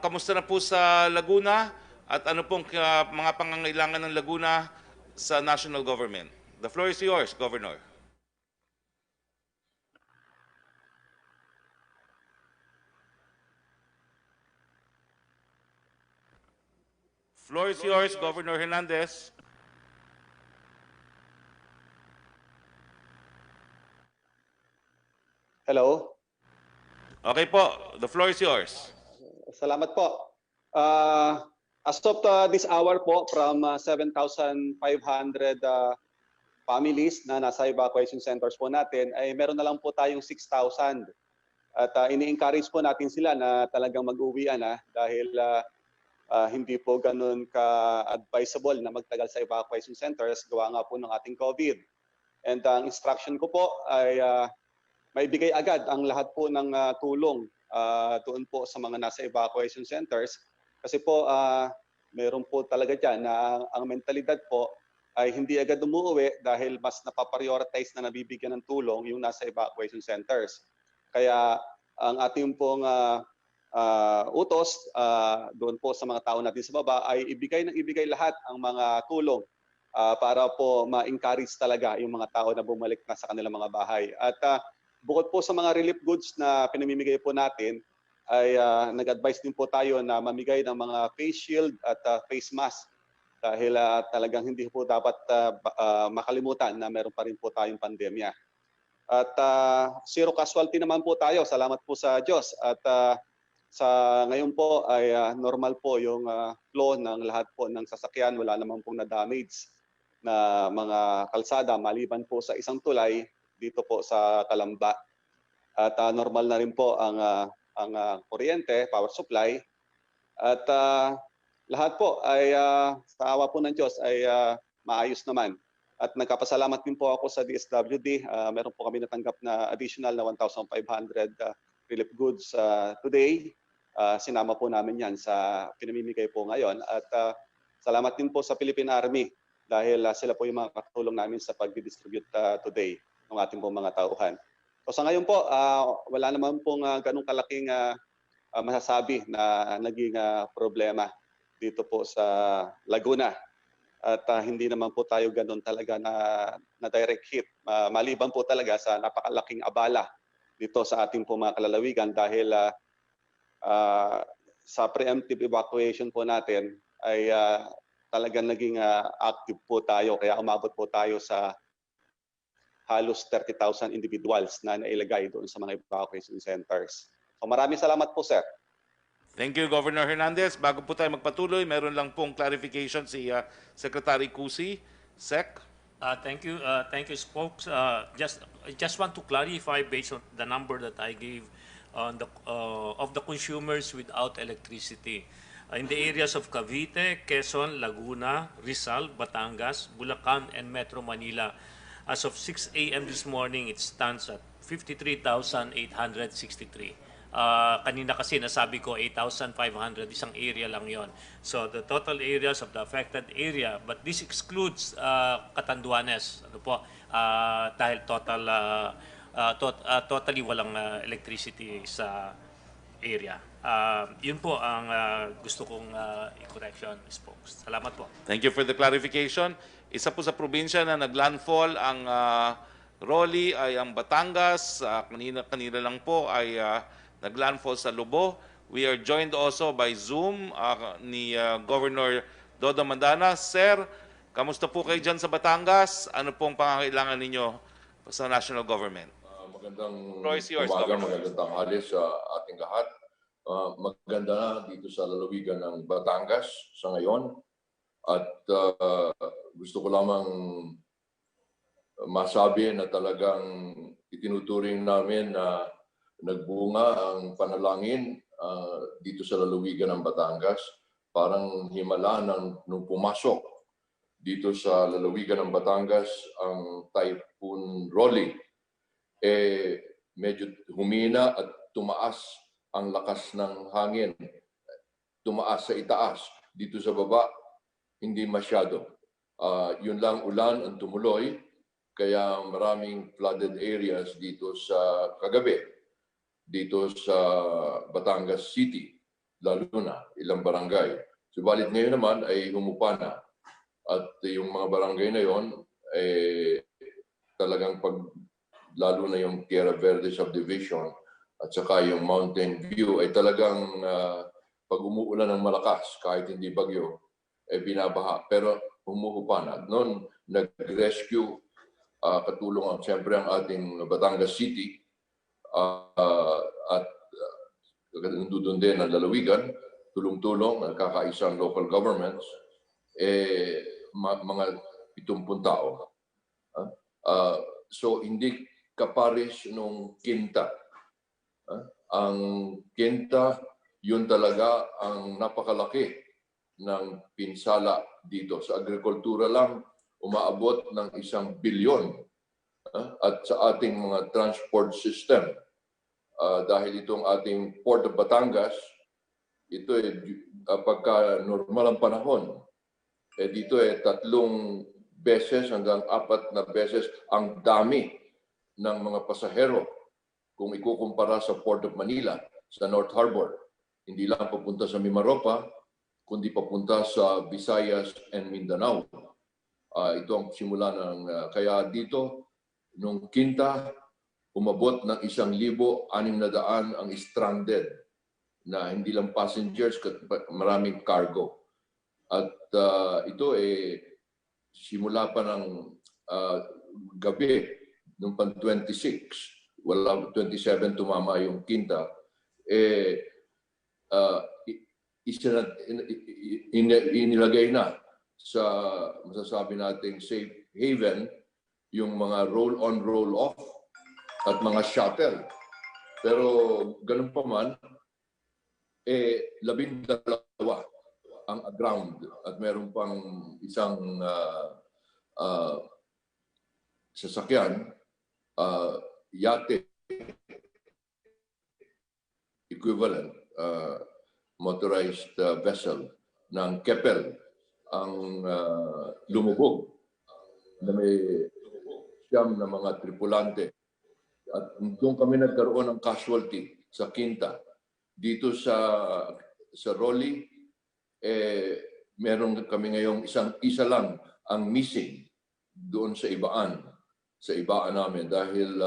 kamusta na po sa Laguna at ano pong mga pangangailangan ng Laguna sa national government? The floor is yours, Governor. Floor is yours, Governor Hernandez. Hello? Okay po, the floor is yours. Salamat po. As of this hour po, from 7,500 families na nasa evacuation centers po natin, ay meron na lang po tayong 6,000. At ini-encourage po natin sila na talagang mag-uwian dahil hindi po ganun ka-advisable na magtagal sa evacuation centers gawa nga po ng ating COVID. And ang instruction ko po ay maibigay agad ang lahat po ng tulong doon po sa mga nasa evacuation centers. Kasi po meron po talaga dyan na ang mentalidad po ay hindi agad umuwi dahil mas napaprioritize na nabibigyan ng tulong yung nasa evacuation centers. Kaya ang ating pong utos doon po sa mga tao natin sa baba ay ibigay lahat ang mga tulong para po ma-encourage talaga yung mga tao na bumalik na sa kanilang mga bahay. At bukod po sa mga relief goods na pinamimigay po natin, ay nag-advise din po tayo na mamigay ng mga face shield at face mask dahil talagang hindi po dapat makalimutan na meron pa rin po tayong pandemya. At zero casualty naman po tayo. Salamat po sa Diyos. At sa ngayon po ay normal po yung flow ng lahat po ng sasakyan. Wala naman pong na-damage na mga kalsada maliban po sa isang tulay dito po sa Kalamba. At normal na rin po ang kuryente, power supply. At lahat po ay sa awa po ng Diyos ay maayos naman. At nagkapasalamat din po ako sa DSWD. Meron po kami natanggap na additional na 1,500 relief goods today. Sinama po namin yan sa pinamimigay po ngayon. At salamat din po sa Philippine Army dahil sila po yung mga katulong namin sa pag-distribute today ng ating pong mga tauhan. So sa ngayon po, wala naman pong ganong kalaking masasabi na naging problema dito po sa Laguna. At hindi naman po tayo ganun talaga na direct hit. Maliban po talaga sa napakalaking abala dito sa ating po mga kalalawigan dahil sa preemptive evacuation po natin ay talagang naging active po tayo. Kaya umabot po tayo sa halos 30,000 individuals na nailagay doon sa mga evacuation centers. So maraming salamat po, sir. Thank you, Governor Hernandez. Bago po tayo magpatuloy, meron lang pong clarification si Secretary Cusi. Sec? Thank you, Spokes. I just want to clarify based on the number that I gave on of the consumers without electricity. In the areas of Cavite, Quezon, Laguna, Rizal, Batangas, Bulacan, and Metro Manila, as of 6 a.m. this morning, it stands at 53,863. Kanina kasi nasabi ko 8,500, isang area lang yon. So the total areas of the affected area, but this excludes Catanduanes, ano po, dahil totally walang electricity sa area. Yun po ang gusto kong i-correction, Spokes. Salamat po. Thank you for the clarification. Isa po sa probinsya na naglandfall ang Rolly ay ang Batangas. Kanina lang po ay naglandfall sa Lubo. We are joined also by Zoom ni Governor Dodo Mandana. Sir, kamusta po kayo dyan sa Batangas? Ano pong pangangailangan ninyo sa national government? Magandang Yours, umaga, Governor. magandang tanghali sa ating lahat. Maganda na dito sa lalawigan ng Batangas sa ngayon. At gusto ko lamang masabi na talagang itinuturing namin na nagbunga ang panalangin dito sa lalawigan ng Batangas. Parang himala nung pumasok dito sa lalawigan ng Batangas ang Typhoon Rolly. Medyo humina at tumaas ang lakas ng hangin. Tumaas sa itaas. Dito sa baba, hindi masyado. Yun lang ulan ang tumuloy. Kaya maraming flooded areas dito sa kagabi. Dito sa Batangas City, lalo na ilang barangay. Subalit ngayon naman ay humupa na. At yung mga barangay na yon talagang lalo na yung Tierra Verde Subdivision at saka yung Mountain View ay talagang pag umuulan ng malakas, kahit hindi bagyo, binabaha. Pero humuhupa na. Noon, nag-rescue, katulong siyempre ang ating Batangas City, at doon din ang lalawigan, tulong-tulong, nagkakaisang local governments, mga 70 tao. So hindi kapares nung Quinta. Ang Quinta, yun talaga ang napakalaki ng pinsala dito. Sa agrikultura lang, umaabot ng 1 bilyon. At sa ating mga transport system, dahil itong ating Port of Batangas, ito pagka normal ang panahon, dito 3 beses hanggang 4 na beses ang dami ng mga pasahero kung ikukumpara sa Port of Manila, sa North Harbor. Hindi lang papunta sa Mimaropa, kundi papunta sa Visayas and Mindanao. Ito ang simula ng kaya dito nung Quinta umabot ng 1,600 ang stranded na hindi lang passengers, maraming cargo. At ito simula pa ng gabi nung 26, wala 27 tumama yung Quinta, inilagay na sa masasabi nating safe haven yung mga roll-on, roll-off at mga shuttle. Pero ganun pa man, 12 ang aground at meron pang isang sasakyan, yate equivalent, motorized vessel ng Keppel ang lumubog na may siyam na mga tripulante. At doon kami nagkaroon ng casualty sa Quinta. Dito sa Roli, meron kami ngayong isa lang ang missing doon sa ibaan namin dahil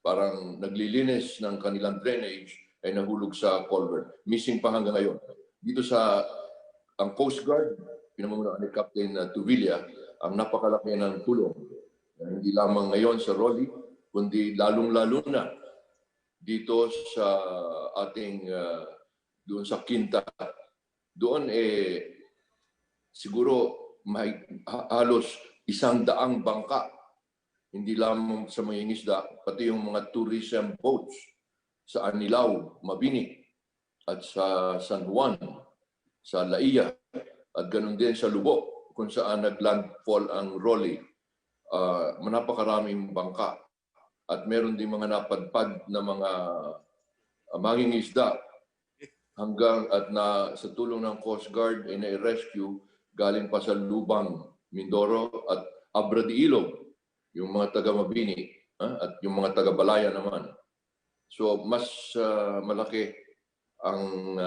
parang naglilinis ng kanilang drainage ay nahulog sa culvert. Missing pa hanggang ngayon. Dito ang Coast Guard, pinamumunuan ni Captain Tuvilla, ang napakalaki ng tulong. Hindi lamang ngayon sa Roli, kundi lalong-lalo na dito sa ating doon sa Quinta. Doon siguro may halos 100 bangka. Hindi lamang sa mga isda, pati yung mga tourism boats sa Anilao, Mabini, at sa San Juan, sa Laia, at ganun din sa Lubo, kung saan naglandfall ang Roli. Napakaraming bangka. At meron din mga napadpad na mga mangingisda hanggang at sa tulong ng Coast Guard ay na-rescue galing pa sa Lubang, Mindoro at Abra de Ilog, yung mga taga-Mabini at yung mga taga-Balaya naman. So mas malaki ang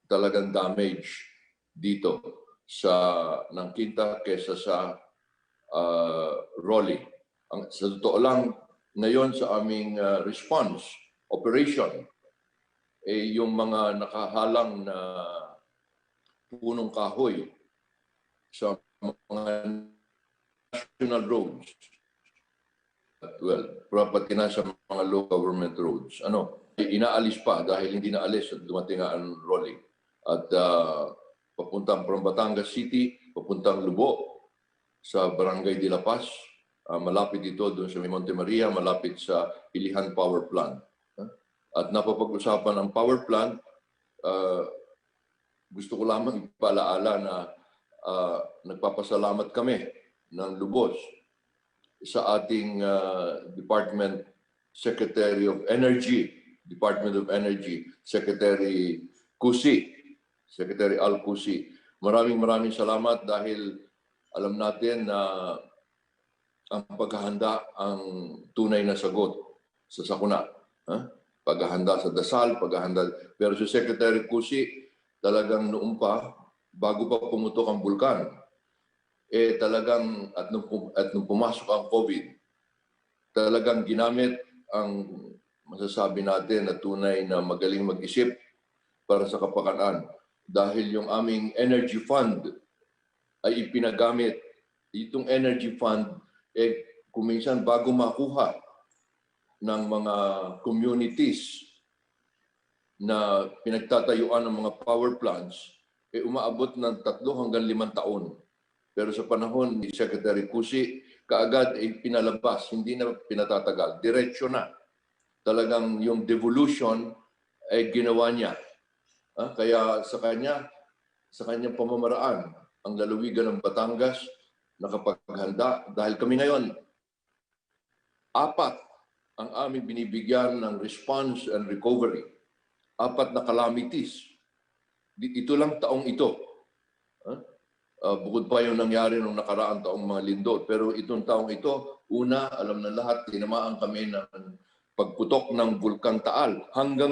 talagang damage dito ng Quinta kesa sa Roli. Sa totoo lang, ngayon sa aming response operation, yung mga nakahalang na punong kahoy sa mga national roads, pati na sa mga local government roads, inaalis pa dahil hindi naalis at dumating ang Roli. At papuntang from Batangas City, papuntang Lubo, sa Barangay de La Paz, malapit ito doon sa Monte Maria, malapit sa Ilihan Power Plant. At napapag-usapan ng power plant, gusto ko lamang ipalaala na nagpapasalamat kami ng lubos sa ating Department Secretary of Energy, Secretary Cusi, Secretary Al Cusi. Maraming salamat dahil alam natin na ang paghahanda ang tunay na sagot sa sakuna. Paghahanda sa dasal, paghahanda. Pero si Secretary Cusi, talagang noon pa, bago pa pumutok ang bulkan, talagang, at nung pumasok ang COVID, talagang ginamit ang masasabi natin na tunay na magaling mag-isip para sa kapakanan. Dahil yung aming energy fund ay ipinagamit. Itong energy fund, kuminsan bago makuha ng mga communities na pinagtatayuan ng mga power plants, umaabot ng 3 hanggang 5 taon. Pero sa panahon ni Secretary Cusi, kaagad pinalabas, hindi na pinatatagal, diretsyo na. Talagang yung devolution ay ginawa niya. Kaya sa kanyang pamamaraan, ang lalawigan ng Batangas nakapaghanda dahil kami ngayon 4 ang aming binibigyan ng response and recovery. 4 na calamities. Ito lang taong ito. Bukod pa yung nangyari nung nakaraang taong mga lindot. Pero itong taong ito, una, alam na lahat, tinamaan kami ng pagputok ng Bulkang Taal. Hanggang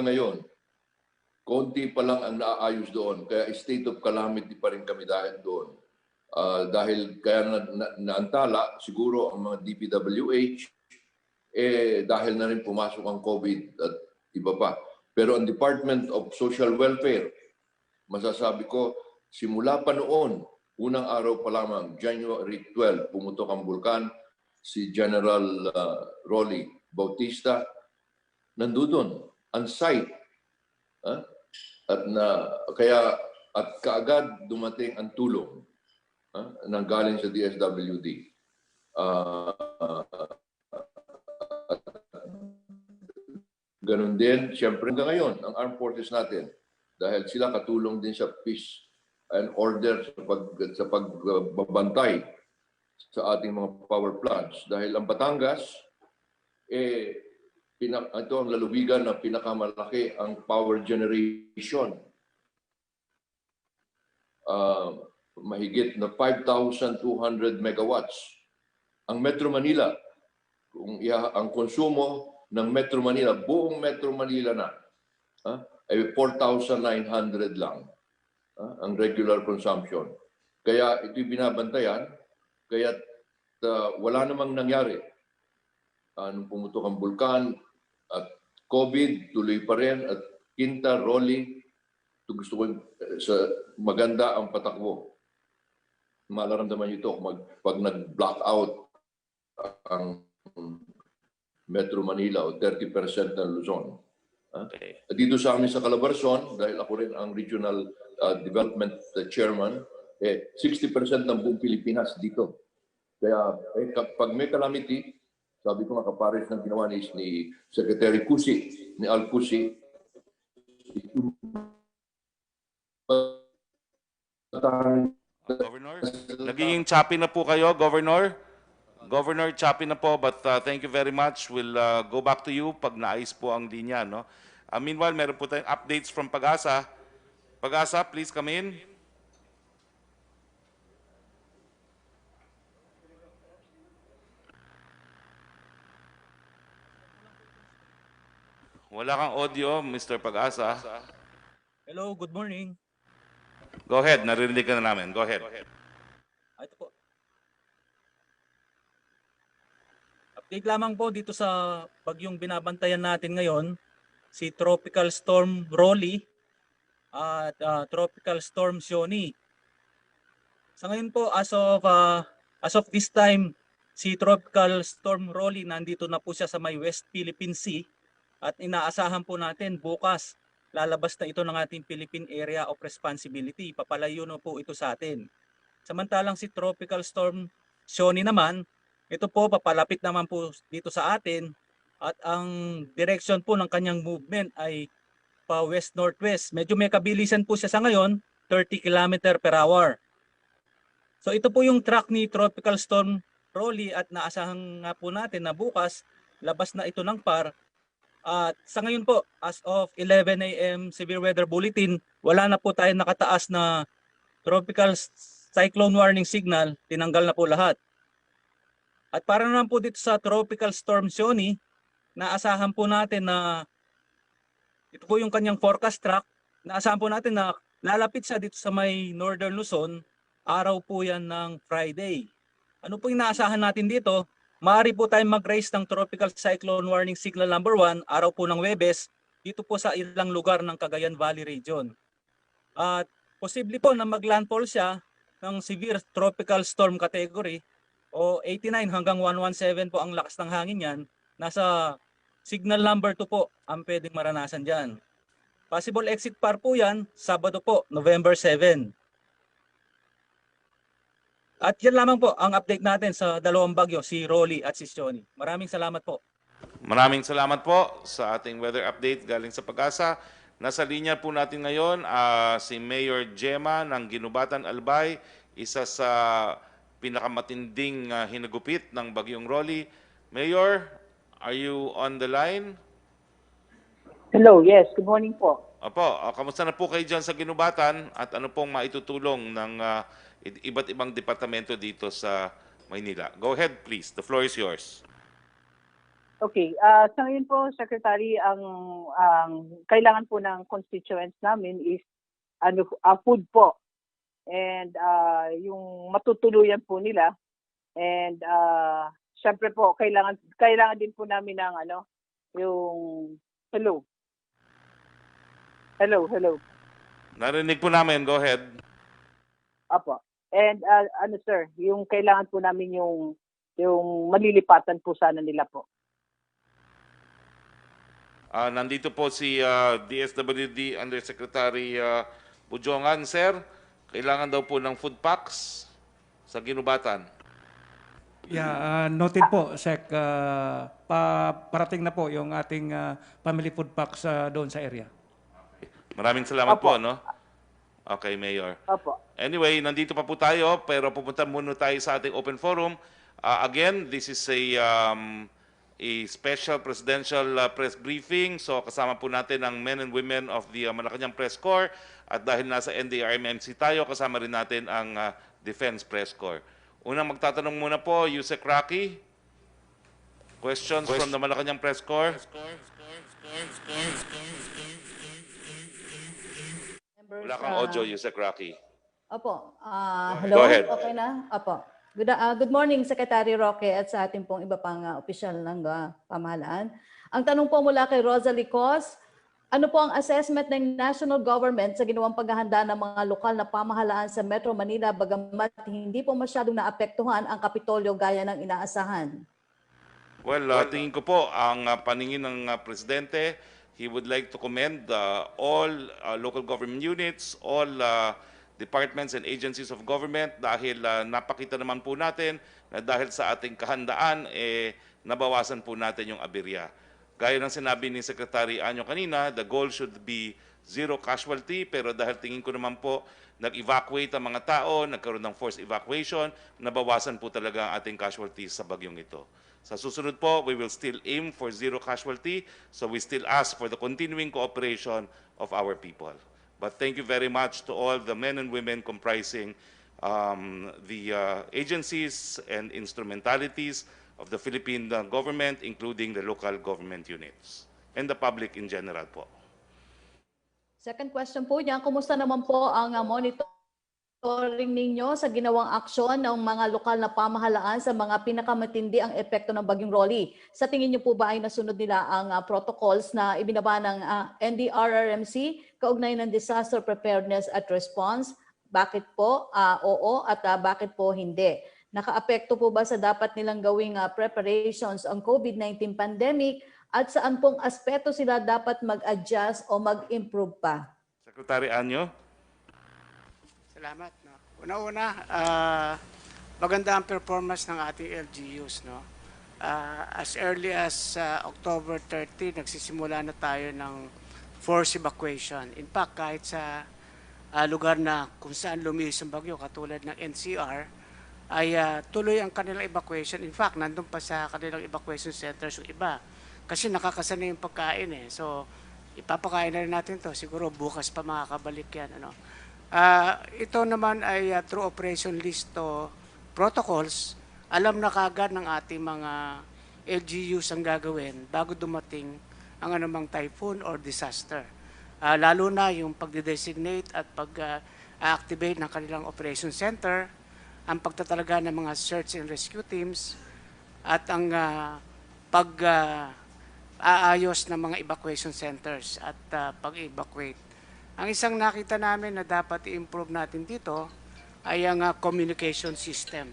ngayon, konti pa lang ang naaayos doon. Kaya state of calamity pa rin kami dahil doon. Dahil kaya naantala siguro ang mga DPWH, dahil na rin pumasok ang COVID at iba pa. Pero ang Department of Social Welfare, masasabi ko, simula pa noon, unang araw pa lamang, January 12, pumutok ang bulkan, si General Rolly Bautista, nandun, on site. At kaagad dumating ang tulong nang galing sa DSWD. Ganun din, siyempre hanggang ngayon, ang armed forces natin, dahil sila katulong din sa peace and order sa pagbabantay sa ating mga power plants. Dahil ang Batangas, ito ang lalawigan na pinakamalaki ang power generation. Mahigit na 5,200 megawatts. Ang Metro Manila, ang konsumo ng Metro Manila, buong Metro Manila na, ay 4,900 lang ang regular consumption. Kaya ito'y binabantayan, kaya wala namang nangyari. Nung pumutok ang bulkan at COVID, tuloy pa rin, at Quinta, Rolly, ito gusto ko maganda ang patakbo. Malaramdaman nyo ito pag nag-blackout ang Metro Manila o 30% ng Luzon. Okay. Dito sa amin sa Calabarzon, dahil ako rin ang Regional Development Chairman, 60% ng buong Pilipinas dito. Kaya pag may calamity, sabi ko nga kapares ng ginawa ni Secretary Cusi, ni Al Cusi, Governor, nagiging choppy na po kayo, Governor. Governor, choppy na po, but thank you very much. We'll go back to you pag naayos po ang linya. No? Meanwhile, meron po tayong updates from Pag-asa. Pag-asa, please come in. Wala kang audio, Mr. Pag-asa. Hello, good morning. Go ahead, naririnig ka na namin. Go ahead. Ito po. Update lamang po dito sa bagyong binabantayan natin ngayon, si Tropical Storm Rolly at Tropical Storm Sioni. Sa ngayon po, as of this time, si Tropical Storm Rolly nandito na po siya sa may West Philippine Sea at inaasahan po natin bukas lalabas na ito ng ating Philippine Area of Responsibility. Papalayo na po ito sa atin. Samantalang si Tropical Storm Sioni naman, ito po papalapit naman po dito sa atin at ang direction po ng kanyang movement ay pa west-northwest. Medyo may kabilisan po siya sa ngayon, 30 km per hour. So ito po yung track ni Tropical Storm Rolly at naasahan nga po natin na bukas labas na ito ng PAR. At sa ngayon po, as of 11 a.m. Severe Weather Bulletin, wala na po tayo nakataas na tropical cyclone warning signal, tinanggal na po lahat. At para naman po dito sa Tropical Storm Sioni, naasahan po natin na ito po yung kanyang forecast track, naasahan po natin na lalapit siya dito sa may Northern Luzon, araw po yan ng Friday. Ano po yung naasahan natin dito? Maaari po tayong mag-raise ng Tropical Cyclone Warning Signal number 1, araw po ng Webes, dito po sa ilang lugar ng Cagayan Valley Region. At posible po na mag-landfall siya ng Severe Tropical Storm Category o 89 hanggang 117 po ang lakas ng hangin yan. Nasa signal number 2 po ang pwedeng maranasan dyan. Possible exit PAR po yan, Sabado po, November 7. At yan lamang po ang update natin sa dalawang bagyo, si Rolly at si Sioni. Maraming salamat po. Maraming salamat po sa ating weather update galing sa Pag-asa. Nasa linya po natin ngayon si Mayor Gemma ng Ginubatan Albay, isa sa pinakamatinding hinagupit ng bagyong Rolly. Mayor, are you on the line? Hello, yes. Good morning po. Opo, kamusta na po kayo dyan sa Ginubatan at ano pong maitutulong ng iba't ibang departamento dito sa Maynila? Go ahead, please. The floor is yours. Okay, sa ngayon po, Secretary, ang kailangan po ng constituents namin is food po. And yung matutuluyan po nila. And syempre po, kailangan din po namin ng yung hello. Hello. Narinig po namin. Go ahead. Apo. And sir, yung kailangan po namin yung malilipatan po sana nila po. Nandito po si DSWD Undersecretary Bujongan. Sir, kailangan daw po ng food packs sa ginubatan. Yeah, noted po, Sec. Parating na po yung ating family food packs doon sa area. Maraming salamat Opo. po, no? Okay, Mayor. Opo. Anyway, nandito pa po tayo, pero pupunta muna tayo sa ating open forum. Again, this is a special presidential press briefing. So kasama po natin ang men and women of the Malacanang Press Corps. At dahil nasa NDRRMC tayo, kasama rin natin ang Defense Press Corps. Unang magtatanong muna po, Yusek Roque. Questions from the Malacanang Press Corps? Wala kang audio, Yusek Roque. Opo. Hello? Go ahead. Okay na? Opo. Good morning, Secretary Roque at sa ating pong iba pang opisyal ng pamahalaan. Ang tanong po mula kay Rosalie Cos, ano po ang assessment ng national government sa ginawang paghahanda ng mga lokal na pamahalaan sa Metro Manila bagamat hindi po masyadong naapektuhan ang Kapitolyo gaya ng inaasahan? Well, tingin ko po ang paningin ng Presidente, he would like to commend all local government units, all departments and agencies of government dahil napakita naman po natin na dahil sa ating kahandaan, nabawasan po natin yung aberya. Gaya ng sinabi ni Secretary Anyo kanina, the goal should be zero casualty, pero dahil tingin ko naman po, nag-evacuate ang mga tao, nagkaroon ng forced evacuation, nabawasan po talaga ang ating casualties sa bagyong ito. Sa susunod po, we will still aim for zero casualty, so we still ask for the continuing cooperation of our people. But thank you very much to all the men and women comprising the agencies and instrumentalities of the Philippine government, including the local government units and the public in general po. Second question po niya, kumusta naman po ang monitoring ninyo sa ginawang aksyon ng mga lokal na pamahalaan sa mga pinakamatindi ang epekto ng Bagyong Rolly? Sa tingin niyo po ba ay nasunod nila ang protocols na ibinaba ng NDRRMC kaugnay ng Disaster Preparedness at Response? Bakit po oo at bakit po hindi? Nakaapekto po ba sa dapat nilang gawing preparations ang COVID-19 pandemic at saan pong aspeto sila dapat mag-adjust o mag-improve pa? Secretary Anyo? Salamat. No? Una-una, maganda ang performance ng ating LGUs. No? As early as October 30, nagsisimula na tayo ng forced evacuation. In fact, kahit sa lugar na kung saan lumihis ang bagyo, katulad ng NCR, ay tuloy ang kanilang evacuation. In fact, nandun pa sa kanilang evacuation centers yung iba. Kasi nakakasanay yung pagkain eh. So, ipapakain na rin natin to. Siguro bukas pa makakabalik yan. Ano? Ito naman ay through operation list to protocols, alam na kagad ng ating mga LGUs ang gagawin bago dumating ang anumang typhoon or disaster. Lalo na yung pagde-designate at pag-activate ng kanilang operation center, ang pagtatalaga ng mga search and rescue teams, at ang pag-aayos ng mga evacuation centers at pag-evacuate. Ang isang nakita namin na dapat i-improve natin dito ay ang communication system.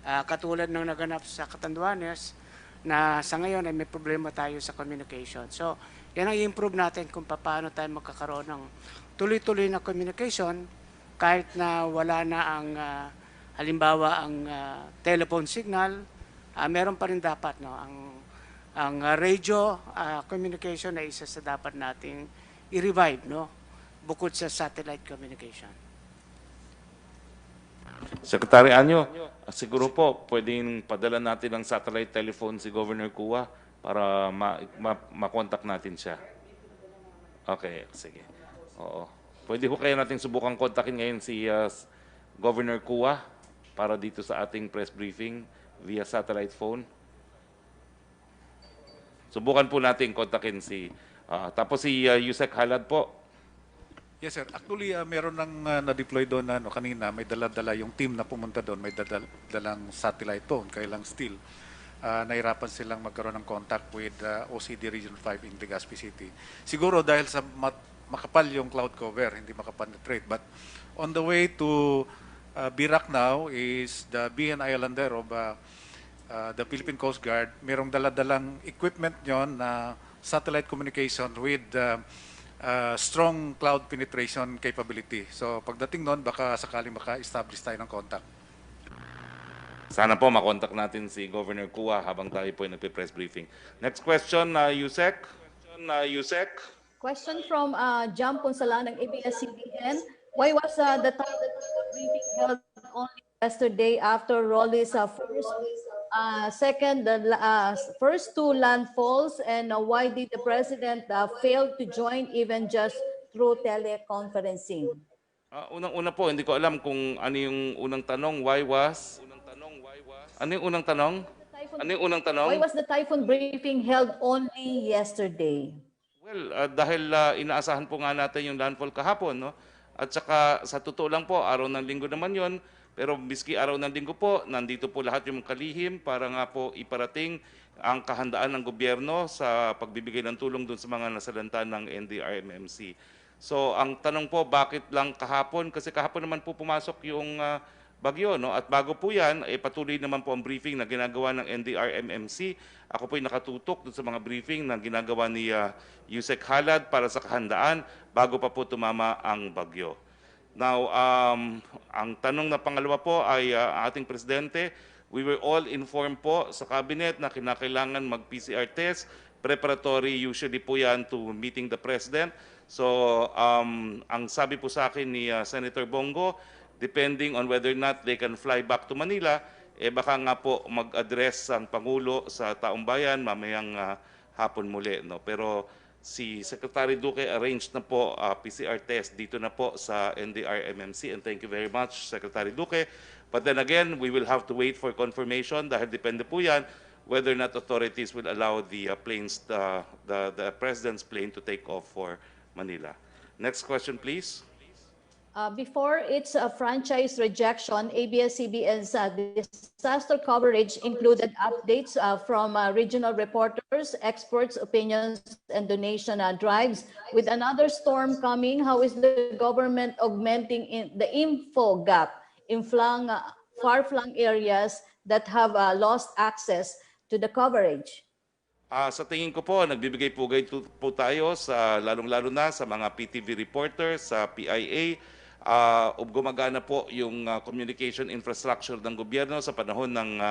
Katulad ng naganap sa Catanduanes na sa ngayon ay may problema tayo sa communication. So, yan ang i-improve natin kung paano tayo magkakaroon ng tuloy-tuloy na communication kahit na wala na ang halimbawa ang telephone signal, meron pa rin dapat no ang radio communication ay isa sa dapat nating i-revive no bukod sa satellite communication. Secretary Anyo, siguro po pwedeng padala natin ng satellite telephone si Governor Kua para ma-contact natin siya. Okay, sige. Oo. Pwede ko kaya natin subukang kontakin ngayon si Governor Kua para dito sa ating press briefing via satellite phone. subukan po natin kontakin tapos si Yusek Halad po. Yes, sir. Actually, meron nang na-deploy doon na kanina. May dala-dala yung team na pumunta doon. May dalang satellite phone, kailang still. Nahirapan silang magkaroon ng contact with OCD Region 5 in Legazpi City. Siguro dahil sa makapal yung cloud cover, hindi makapenetrate. But on the way to Birak now is the BN Islander of the Philippine Coast Guard. Merong dala-dalang equipment yon na satellite communication with strong cloud penetration capability. So pagdating noon, baka sakaling maka-establish tayo ng contact. Sana po makontak natin si Governor Kua habang tayo po ay nagpe-press briefing. Next question, Yusek. Question from Jam Punsala ng ABS-CBN. Why was the briefing held only yesterday after Rolly's first two landfalls, and why did the President fail to join even just through teleconferencing? Unang-una po, hindi ko alam kung ano yung unang tanong. Why was? Ano yung unang tanong? Why was the typhoon briefing held only yesterday? Well, dahil inaasahan po nga natin yung landfall kahapon, no? At saka sa totoo lang po, araw ng linggo naman yon. Pero miski araw ng linggo po, nandito po lahat yung kalihim para nga po iparating ang kahandaan ng gobyerno sa pagbibigay ng tulong doon sa mga nasalanta ng NDRRMC. So ang tanong po, bakit lang kahapon? Kasi kahapon naman po pumasok yung bagyo, no? At bago po yan, patuloy naman po ang briefing na ginagawa ng NDRRMC. Ako po ay nakatutok doon sa mga briefing na ginagawa ni Yusek Halad para sa kahandaan bago pa po tumama ang bagyo. Now, ang tanong na pangalawa po ay ating Presidente, we were all informed po sa Cabinet na kinakailangan mag-PCR test. Preparatory usually po yan to meeting the President. So, ang sabi po sa akin ni Senator Bongo, depending on whether or not they can fly back to Manila, baka nga po mag-address ang Pangulo sa taong bayan mamayang hapon muli. No? Pero si Secretary Duque arranged na po PCR test dito na po sa NDRRMC, and thank you very much, Secretary Duque. But then again, we will have to wait for confirmation dahil depende po yan whether or not authorities will allow the President's plane to take off for Manila. Next question, please. Before its franchise rejection, ABS-CBN's disaster coverage included updates from regional reporters, experts' opinions, and donation drives. With another storm coming, how is the government augmenting the info gap in far-flung areas that have lost access to the coverage? Sa tingin ko po, nagbibigay pugay po tayo sa lalong-lalo na sa mga PTV reporters, sa PIA. Gumagana po yung communication infrastructure ng gobyerno sa panahon ng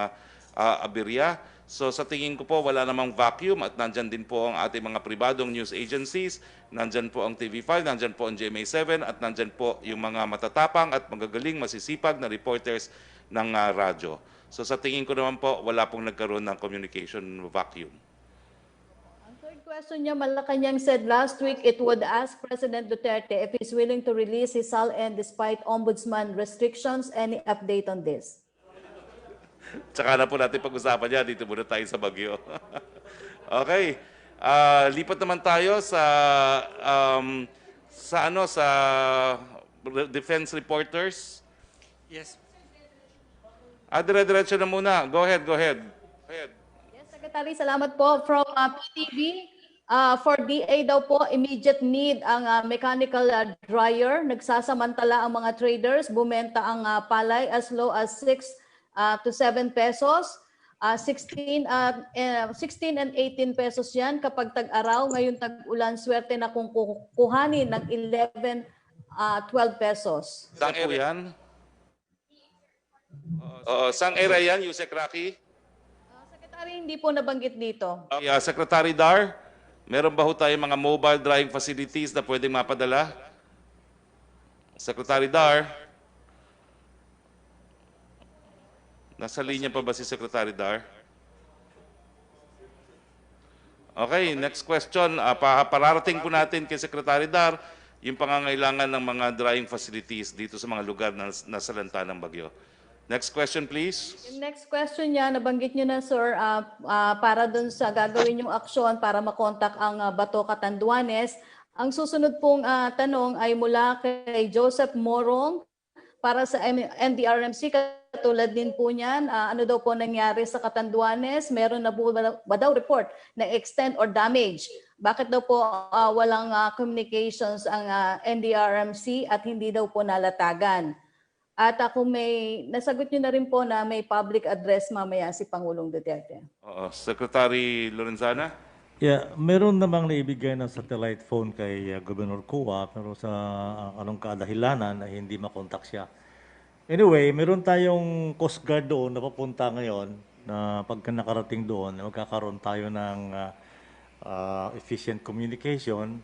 aberya. So sa tingin ko po, wala namang vacuum at nandyan din po ang ating mga pribadong news agencies, nandyan po ang TV5, nandyan po ang GMA7, at nandyan po yung mga matatapang at magagaling, masisipag na reporters ng radyo. So sa tingin ko naman po, wala pong nagkaroon ng communication vacuum. Question niya, Malacanang said last week it would ask President Duterte if he's willing to release his SALN despite ombudsman restrictions. Any update on this? Tsaka na po natin pag-usapan yan. Dito muna tayo sa bagyo. Okay. Lipat naman tayo sa defense reporters. Yes. Dire-diretso na muna. Go ahead. Yes, Secretary, salamat po. From PTV, for DA daw po, immediate need ang mechanical dryer. Nagsasamantala ang mga traders, bumenta ang palay as low as 6 to 7 pesos. 16 and 18 pesos yan kapag tag-araw. Ngayon tag-ulan, swerte na kung kuhanin ng 11, 12 pesos. Saan area yan? Saan area yan, Yusek Roque? Secretary, hindi po nabanggit dito. Secretary Dar, meron ba ho tayong mga mobile drying facilities na pwedeng mapadala? Secretary Dar? Nasa linya pa ba si Secretary Dar? Okay, next question. Pararating po natin kay Secretary Dar yung pangangailangan ng mga drying facilities dito sa mga lugar na nasalanta ng bagyo. Next question, please. Yung next question niya, nabanggit niyo na sir, para dun sa gagawin yung aksyon para makontak ang Bato Catanduanes. Ang susunod pong tanong ay mula kay Joseph Morong para sa NDRRMC. Katulad din po niyan, ano daw po nangyari sa Catanduanes? Meron na po ba daw report na extent or damage? Bakit daw po walang communications ang NDRRMC at hindi daw po nalatagan? At kung may, nasagot niyo na rin po na may public address mamaya si Pangulong Duterte. Secretary Lorenzana? Yeah, meron namang naibigay ng satellite phone kay Governor Kua pero sa anong kadahilanan na hindi makontak siya. Anyway, meron tayong Coast Guard doon na papunta ngayon na pagka nakarating doon, magkakaroon tayo ng efficient communication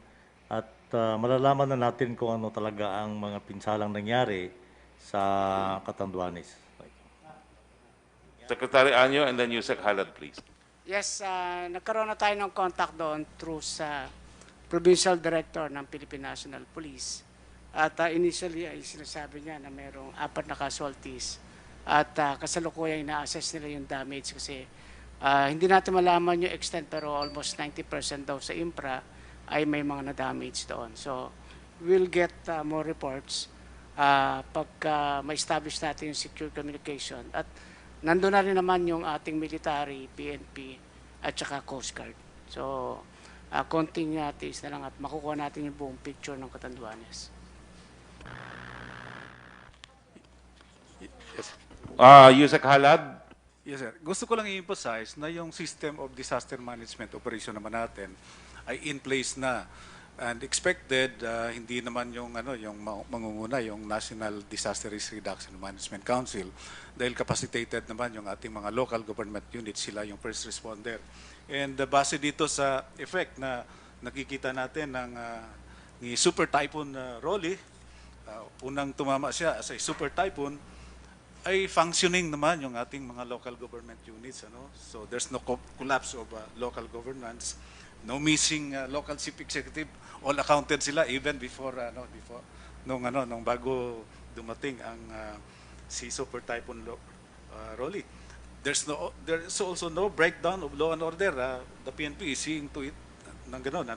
at malalaman na natin kung ano talaga ang mga pinsalang nangyari sa Catanduanes. Secretary Anyo and then Yusek Halad, please. Yes, nagkaroon na tayo ng contact doon through sa Provincial Director ng Philippine National Police. At initially ay sinasabi niya na mayroong 4 na casualties at kasalukuyang ina-assess nila yung damage kasi hindi natin malaman yung extent pero almost 90% daw sa infra ay may mga na-damage doon. So we'll get more reports pagka ma-establish natin yung secure communication. At nandun na rin naman yung ating military, PNP at saka Coast Guard. So konting tiis na lang at makukuha natin yung buong picture ng Catanduanes. Yusek Halad? Yes, sir. Gusto ko lang i-emphasize na yung system of disaster management operation naman natin ay in place na and expected hindi naman yung mangunguna yung National Disaster Risk Reduction Management Council dahil capacitated naman yung ating mga local government units, sila yung first responder. And base dito sa effect na nakikita natin ng ni Super Typhoon Rolly, unang tumama siya as a super typhoon, ay functioning naman yung ating mga local government units. So there's no collapse of local governance, no missing local chief executive, all accounted sila even before nung bago dumating ang si Super Typhoon Rolly. There's also no breakdown of law and order. The PNP is seeing to it ng gano'n,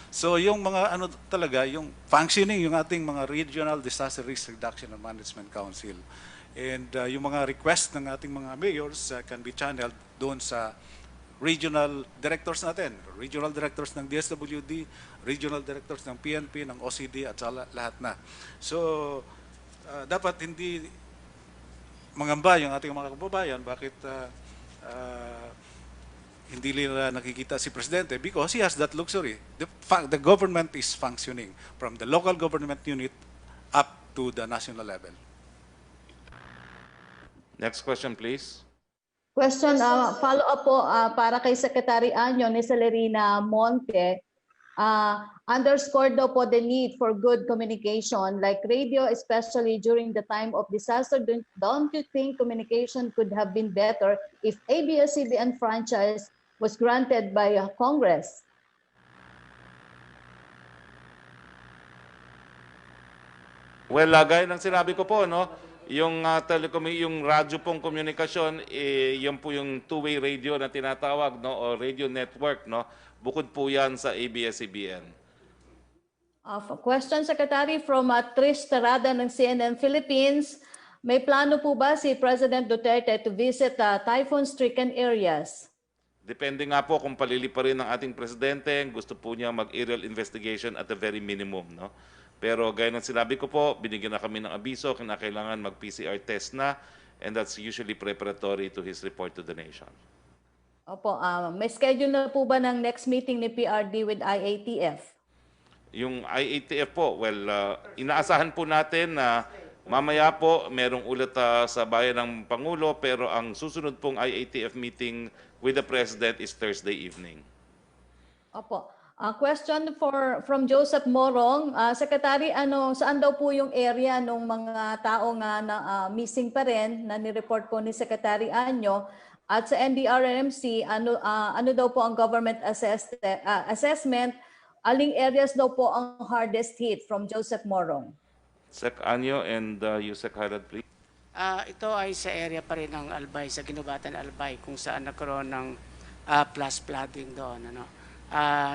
So yung mga talaga, yung functioning yung ating mga Regional Disaster Risk Reduction and Management Council. And yung mga request ng ating mga mayors can be channeled doon sa regional directors natin, regional directors ng DSWD, regional directors ng PNP, ng OCD at sa lahat na. So dapat hindi mangamba yung ating mga kababayan bakit hindi nila nakikita si Presidente because he has that luxury. The government is functioning from the local government unit up to the national level. Next question, please. Question, follow-up po para kay Secretary Anyo ni Celerina Monte. Underscored daw po the need for good communication like radio, especially during the time of disaster. Don't you think communication could have been better if ABS-CBN franchise was granted by Congress? Well, gaya ng sinabi ko po, yung yung radyo pong komunikasyon, yan po yung two-way radio na tinatawag, o radio network, bukod po yan sa ABS-CBN. Question, Secretary, from Trish Tarada ng CNN Philippines. May plano po ba si President Duterte to visit typhoon-stricken areas? Depende nga po kung palili pa rin ng ating presidente, gusto po niya mag-aerial investigation at the very minimum, Pero gaya ng sinabi ko po, binigyan na kami ng abiso, kinakailangan mag-PCR test na, and that's usually preparatory to his report to the nation. Opo, may schedule na po ba ng next meeting ni PRD with IATF? Yung IATF po, well, inaasahan po natin na mamaya po merong ulat sa bayan ng Pangulo, pero ang susunod pong IATF meeting with the President is Thursday evening. Opo. Question from Joseph Morong. Secretary, saan daw po yung area ng mga taong missing pa rin na nireport po ni Secretary Anyo? At sa NDRRMC, ano daw po ang government assessment? Aling areas daw po ang hardest hit from Joseph Morong? Sec Anyo and Yusek Harad, please. Ito ay sa area pa rin ng Albay, sa Ginubatan Albay, kung saan nagkaroon ng flash flooding doon.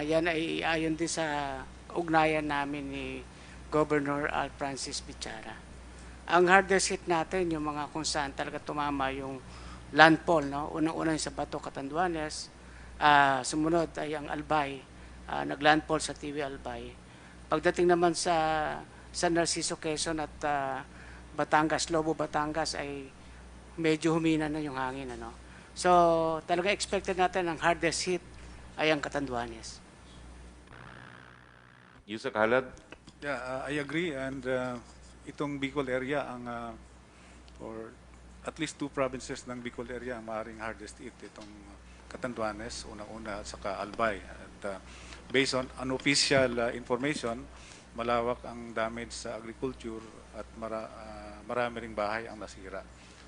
Yan ay ayon din sa ugnayan namin ni Governor Al Francis Bichara. Ang hardest hit natin, yung mga kung saan talaga tumama yung landfall, no? Unang-una sa Bato, Catanduanes, sumunod ay ang Albay, naglandfall sa TV Albay. Pagdating naman sa San Narciso, Quezon at Batangas, Lobo, Batangas ay medyo humina na yung hangin. So talaga expected natin ang hardest hit ay ang Catanduanes. Yusek Halad. Yeah, I agree, and itong Bicol area or at least 2 provinces ng Bicol area ang maaaring hardest hit, itong Catanduanes, una-una, at saka Albay. At based on unofficial information, malawak ang damage sa agriculture at marami ring bahay ang nasira.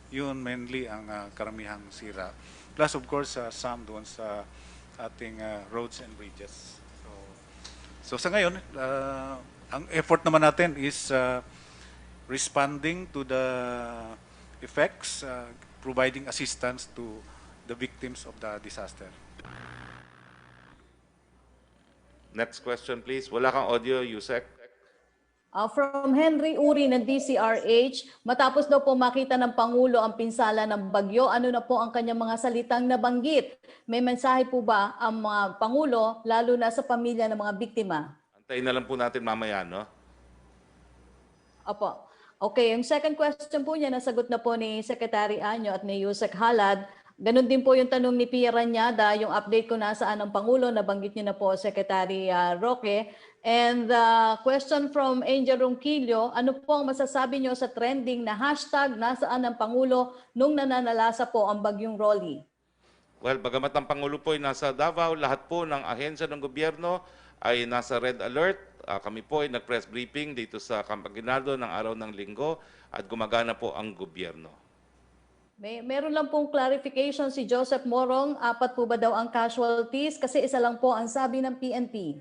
Yun mainly ang karamihang sira. Plus of course, some doon sa ating roads and bridges. So sa ngayon, ang effort naman natin is responding to the effects, providing assistance to the victims of the disaster. Next question, please. Wala kang audio, Yusek. From Henry Uri ng DCRH, matapos daw po makita ng Pangulo ang pinsala ng bagyo, ano na po ang kanyang mga salitang nabanggit? May mensahe po ba ang mga Pangulo, lalo na sa pamilya ng mga biktima? Antayin na lang po natin mamaya, no? Opo. Okay, yung second question po niya, nasagot na po ni Secretary Anyo at ni Yusek Halad. Ganon din po yung tanong ni Pia Ranyada, yung update ko nasaan ang Pangulo, nabanggit niyo na po Secretary Roque. And the question from Angel Ronquillo, ano po ang masasabi niyo sa trending na hashtag nasaan ang Pangulo nung nananalasa po ang bagyong Rolly? Well, bagamat ang Pangulo po ay nasa Davao, lahat po ng ahensya ng gobyerno ay nasa red alert. Kami po ay nag-press briefing dito sa Camp Aguinaldo ng araw ng Linggo at gumagana po ang gobyerno. Meron lang pong clarification si Joseph Morong, 4 po ba daw ang casualties? Kasi isa lang po ang sabi ng PNP.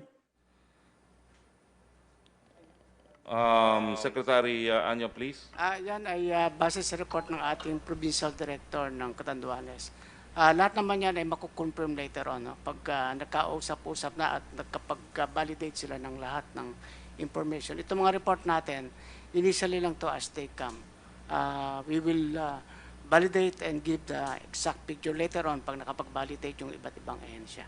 Secretary Anyo, please. Yan ay base sa record ng ating Provincial Director ng Catanduanes. Lahat naman yan ay makukonfirm later on. No? Pag nagkausap-usap na at nagkapag-validate sila ng lahat ng information. Ito mga report natin, initially lang to as they come. We will validate and give the exact picture later on pag nakapag-validate yung iba't ibang ahensya.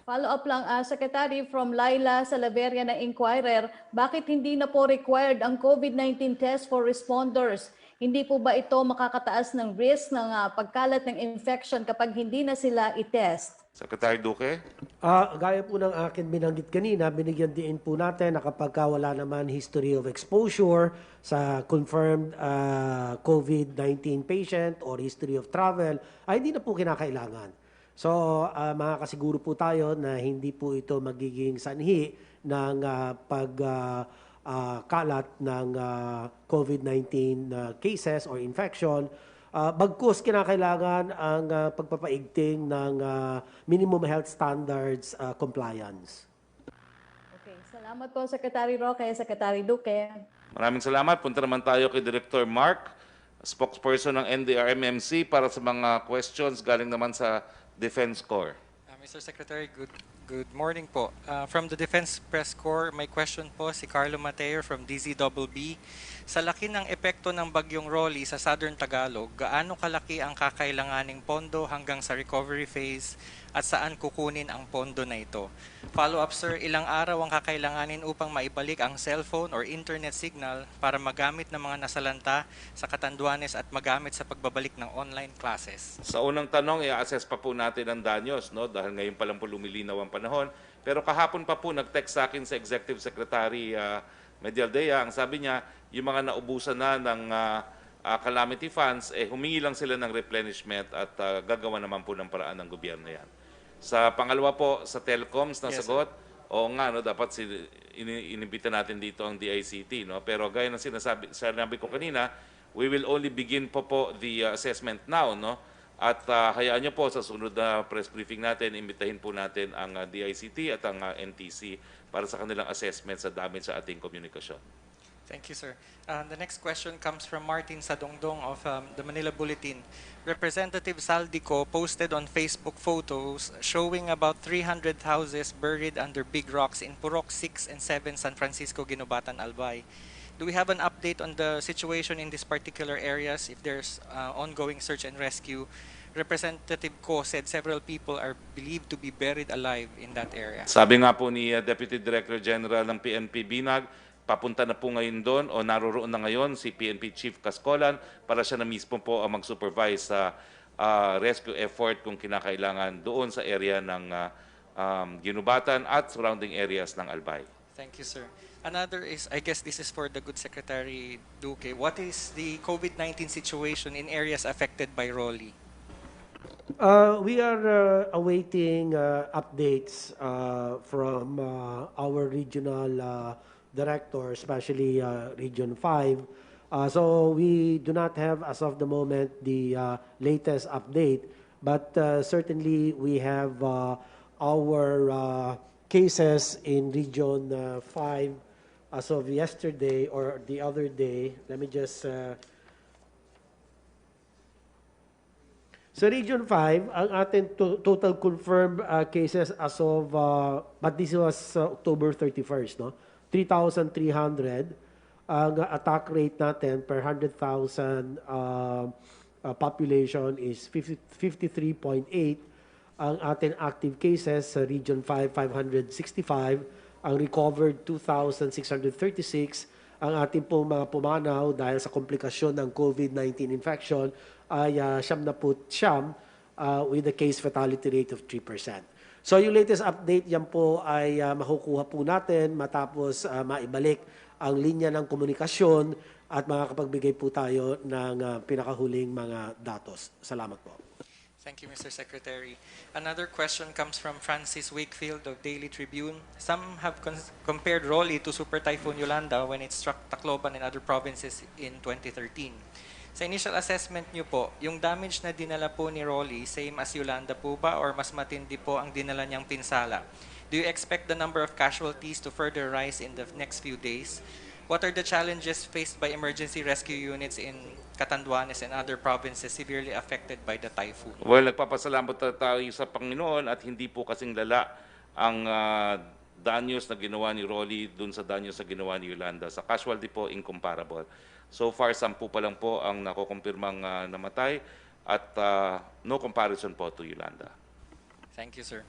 Follow up lang, Secretary, from Laila Salaveria na Inquirer, bakit hindi na po required ang COVID-19 test for responders? Hindi po ba ito makakataas ng risk ng pagkalat ng infection kapag hindi na sila i-test? Secretary Duque. Gaya po ng akin binanggit kanina, binigyan din po natin na kapag wala naman history of exposure sa confirmed COVID-19 patient or history of travel, ay hindi na po kinakailangan. So, makakasiguro po tayo na hindi po ito magiging sanhi ng pagkalat ng COVID-19 cases or infection. Bagkus kinakailangan ang pagpapaigting ng minimum health standards compliance. Okay, salamat po Secretary Roque, Secretary Duque. Maraming salamat. Punta naman tayo kay Director Mark, spokesperson ng NDRRMC para sa mga questions galing naman sa Defense Corps. Mr. Secretary, good morning po. From the Defense Press Corps, may question po si Carlo Mateo from DZBB. Sa laki ng epekto ng bagyong Rolly sa Southern Tagalog, gaano kalaki ang kakailanganing pondo hanggang sa recovery phase at saan kukunin ang pondo na ito? Follow-up sir, ilang araw ang kakailanganin upang maibalik ang cellphone or internet signal para magamit ng mga nasalanta sa Catanduanes at magamit sa pagbabalik ng online classes? Sa unang tanong, i-assess pa po natin ang danyos, no? Dahil ngayon pa lang po lumilinaw ang panahon. Pero kahapon pa po nag-text sa akin sa Executive Secretary Medialdea, ang sabi niya, yung mga naubusan na ng calamity funds, humingi lang sila ng replenishment at gagawa naman po ng paraan ng gobyerno yan. Sa pangalawa po, sa telecoms na sagot, oo nga, no, dapat inimbita natin dito ang DICT. No? Pero gaya ng sinabi ko kanina, we will only begin po the assessment now. No? At hayaan nyo po sa sunod na press briefing natin, imbitahin po natin ang DICT at ang NTC para sa kanilang assessment sa damage sa ating komunikasyon. Thank you, sir. The next question comes from Martin Sadongdong of the Manila Bulletin. Representative Saldico posted on Facebook photos showing about 300 houses buried under big rocks in Purok 6 and 7, San Francisco, Ginobatan, Albay. Do we have an update on the situation in these particular areas? If there's ongoing search and rescue, Representative Ko said several people are believed to be buried alive in that area. Sabi nga po ni Deputy Director General ng PNP Binag, papunta na po ngayon doon o naroroon na ngayon si PNP Chief Cascolan para siya na mismo po ang mag-supervise sa rescue effort kung kinakailangan doon sa area ng Ginubatan at surrounding areas ng Albay. Thank you, sir. Another is, I guess this is for the good Secretary Duque. What is the COVID-19 situation in areas affected by Rolly? We are awaiting updates from our regional director, especially Region 5. So we do not have, as of the moment, the latest update, but certainly we have our cases in Region 5 as of yesterday or the other day. Let me just... Sa Region 5, ang ating total confirmed cases as of, but this was October 31st, no? 3,300. Ang attack rate natin per 100,000 population is 53.8. Ang ating active cases sa Region 5, 565. Ang recovered, 2,636. Ang ating pong mga pumanaw dahil sa komplikasyon ng COVID-19 infection ay 79 with a case fatality rate of 3%. So yung latest update, yan po ay makukuha po natin matapos maibalik ang linya ng komunikasyon at makakapagbigay po tayo ng pinakahuling mga datos. Salamat po. Thank you, Mr. Secretary. Another question comes from Francis Wakefield of Daily Tribune. Some have compared Rolly to Super Typhoon Yolanda when it struck Tacloban and other provinces in 2013. Sa initial assessment niyo po, yung damage na dinala po ni Rolly, same as Yolanda po ba or mas matindi po ang dinala niyang pinsala? Do you expect the number of casualties to further rise in the next few days? What are the challenges faced by emergency rescue units in Catanduanes and other provinces severely affected by the typhoon? Well, nagpapasalamat tayo sa Panginoon at hindi po kasing lala ang danyos na ginawa ni Rolly dun sa danyos na ginawa ni Yolanda. Sa casualty po, incomparable. So far, 10 pa lang po ang nakukumpirmang namatay at no comparison po to Yolanda. Thank you, sir.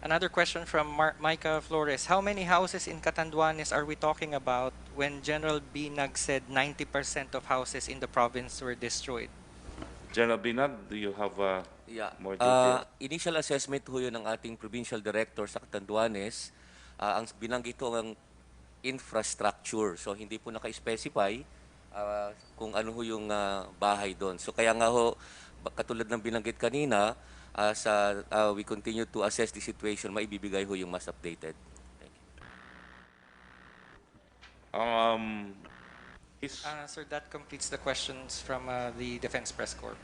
Another question from Micah Flores. How many houses in Catanduanes are we talking about when General Binag said 90% of houses in the province were destroyed? General Binag, do you have more details? Initial assessment ho yun ng ating provincial director sa Catanduanes. Ang binanggit ho ang infrastructure. So hindi po naka-specify kung ano ho yung bahay doon. So kaya nga ho, katulad ng binanggit kanina, we continue to assess the situation, maibibigay ho yung mas updated. Thank you. Sir, that completes the questions from the Defense Press Corps.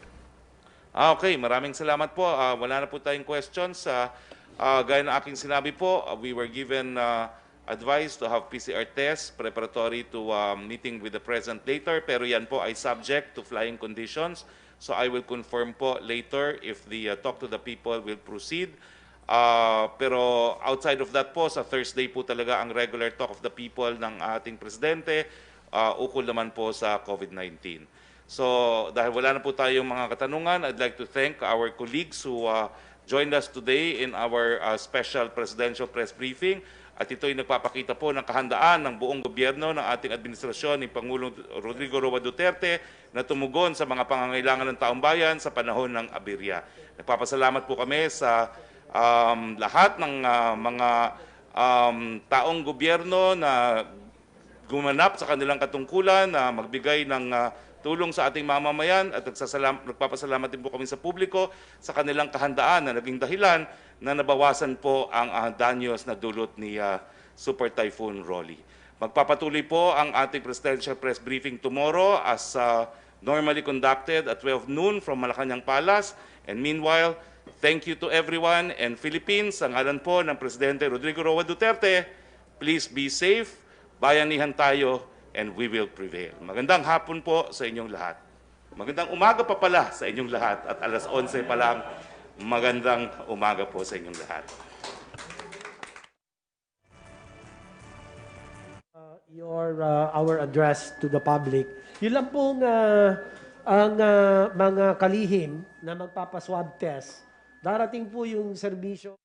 Okay, maraming salamat po. Wala na po tayong questions. Gaya ng aking sinabi po, we were given advice to have PCR tests preparatory to meeting with the President later, pero yan po ay subject to flying conditions. So I will confirm po later if the talk to the people will proceed. Pero outside of that po, sa Thursday po talaga ang regular talk of the people ng ating Presidente, ukol naman po sa COVID-19. So dahil wala na po tayong mga katanungan, I'd like to thank our colleagues who joined us today in our special presidential press briefing. At ito'y nagpapakita po ng kahandaan ng buong gobyerno ng ating administrasyon ni Pangulong Rodrigo Roa Duterte na tumugon sa mga pangangailangan ng taong bayan sa panahon ng aberya. Nagpapasalamat po kami sa lahat ng mga taong gobyerno na gumanap sa kanilang katungkulan na magbigay ng tulong sa ating mamamayan at nagpapasalamat din po kami sa publiko sa kanilang kahandaan na naging dahilan na nabawasan po ang danyos na dulot ni Super Typhoon Rolly. Magpapatuloy po ang ating presidential press briefing tomorrow as normally conducted at 12 noon from Malacanang Palace. And meanwhile, thank you to everyone and Philippines. Sa ngalan po ng Presidente Rodrigo Roa Duterte, please be safe. Bayanihan tayo, and we will prevail. Magandang hapon po sa inyong lahat. Magandang umaga pa pala sa inyong lahat at alas 11 pa lang, magandang umaga po sa inyong lahat. Our address to the public. Yun lang pong ang mga kalihim na magpapaswab test. Darating po yung serbisyo.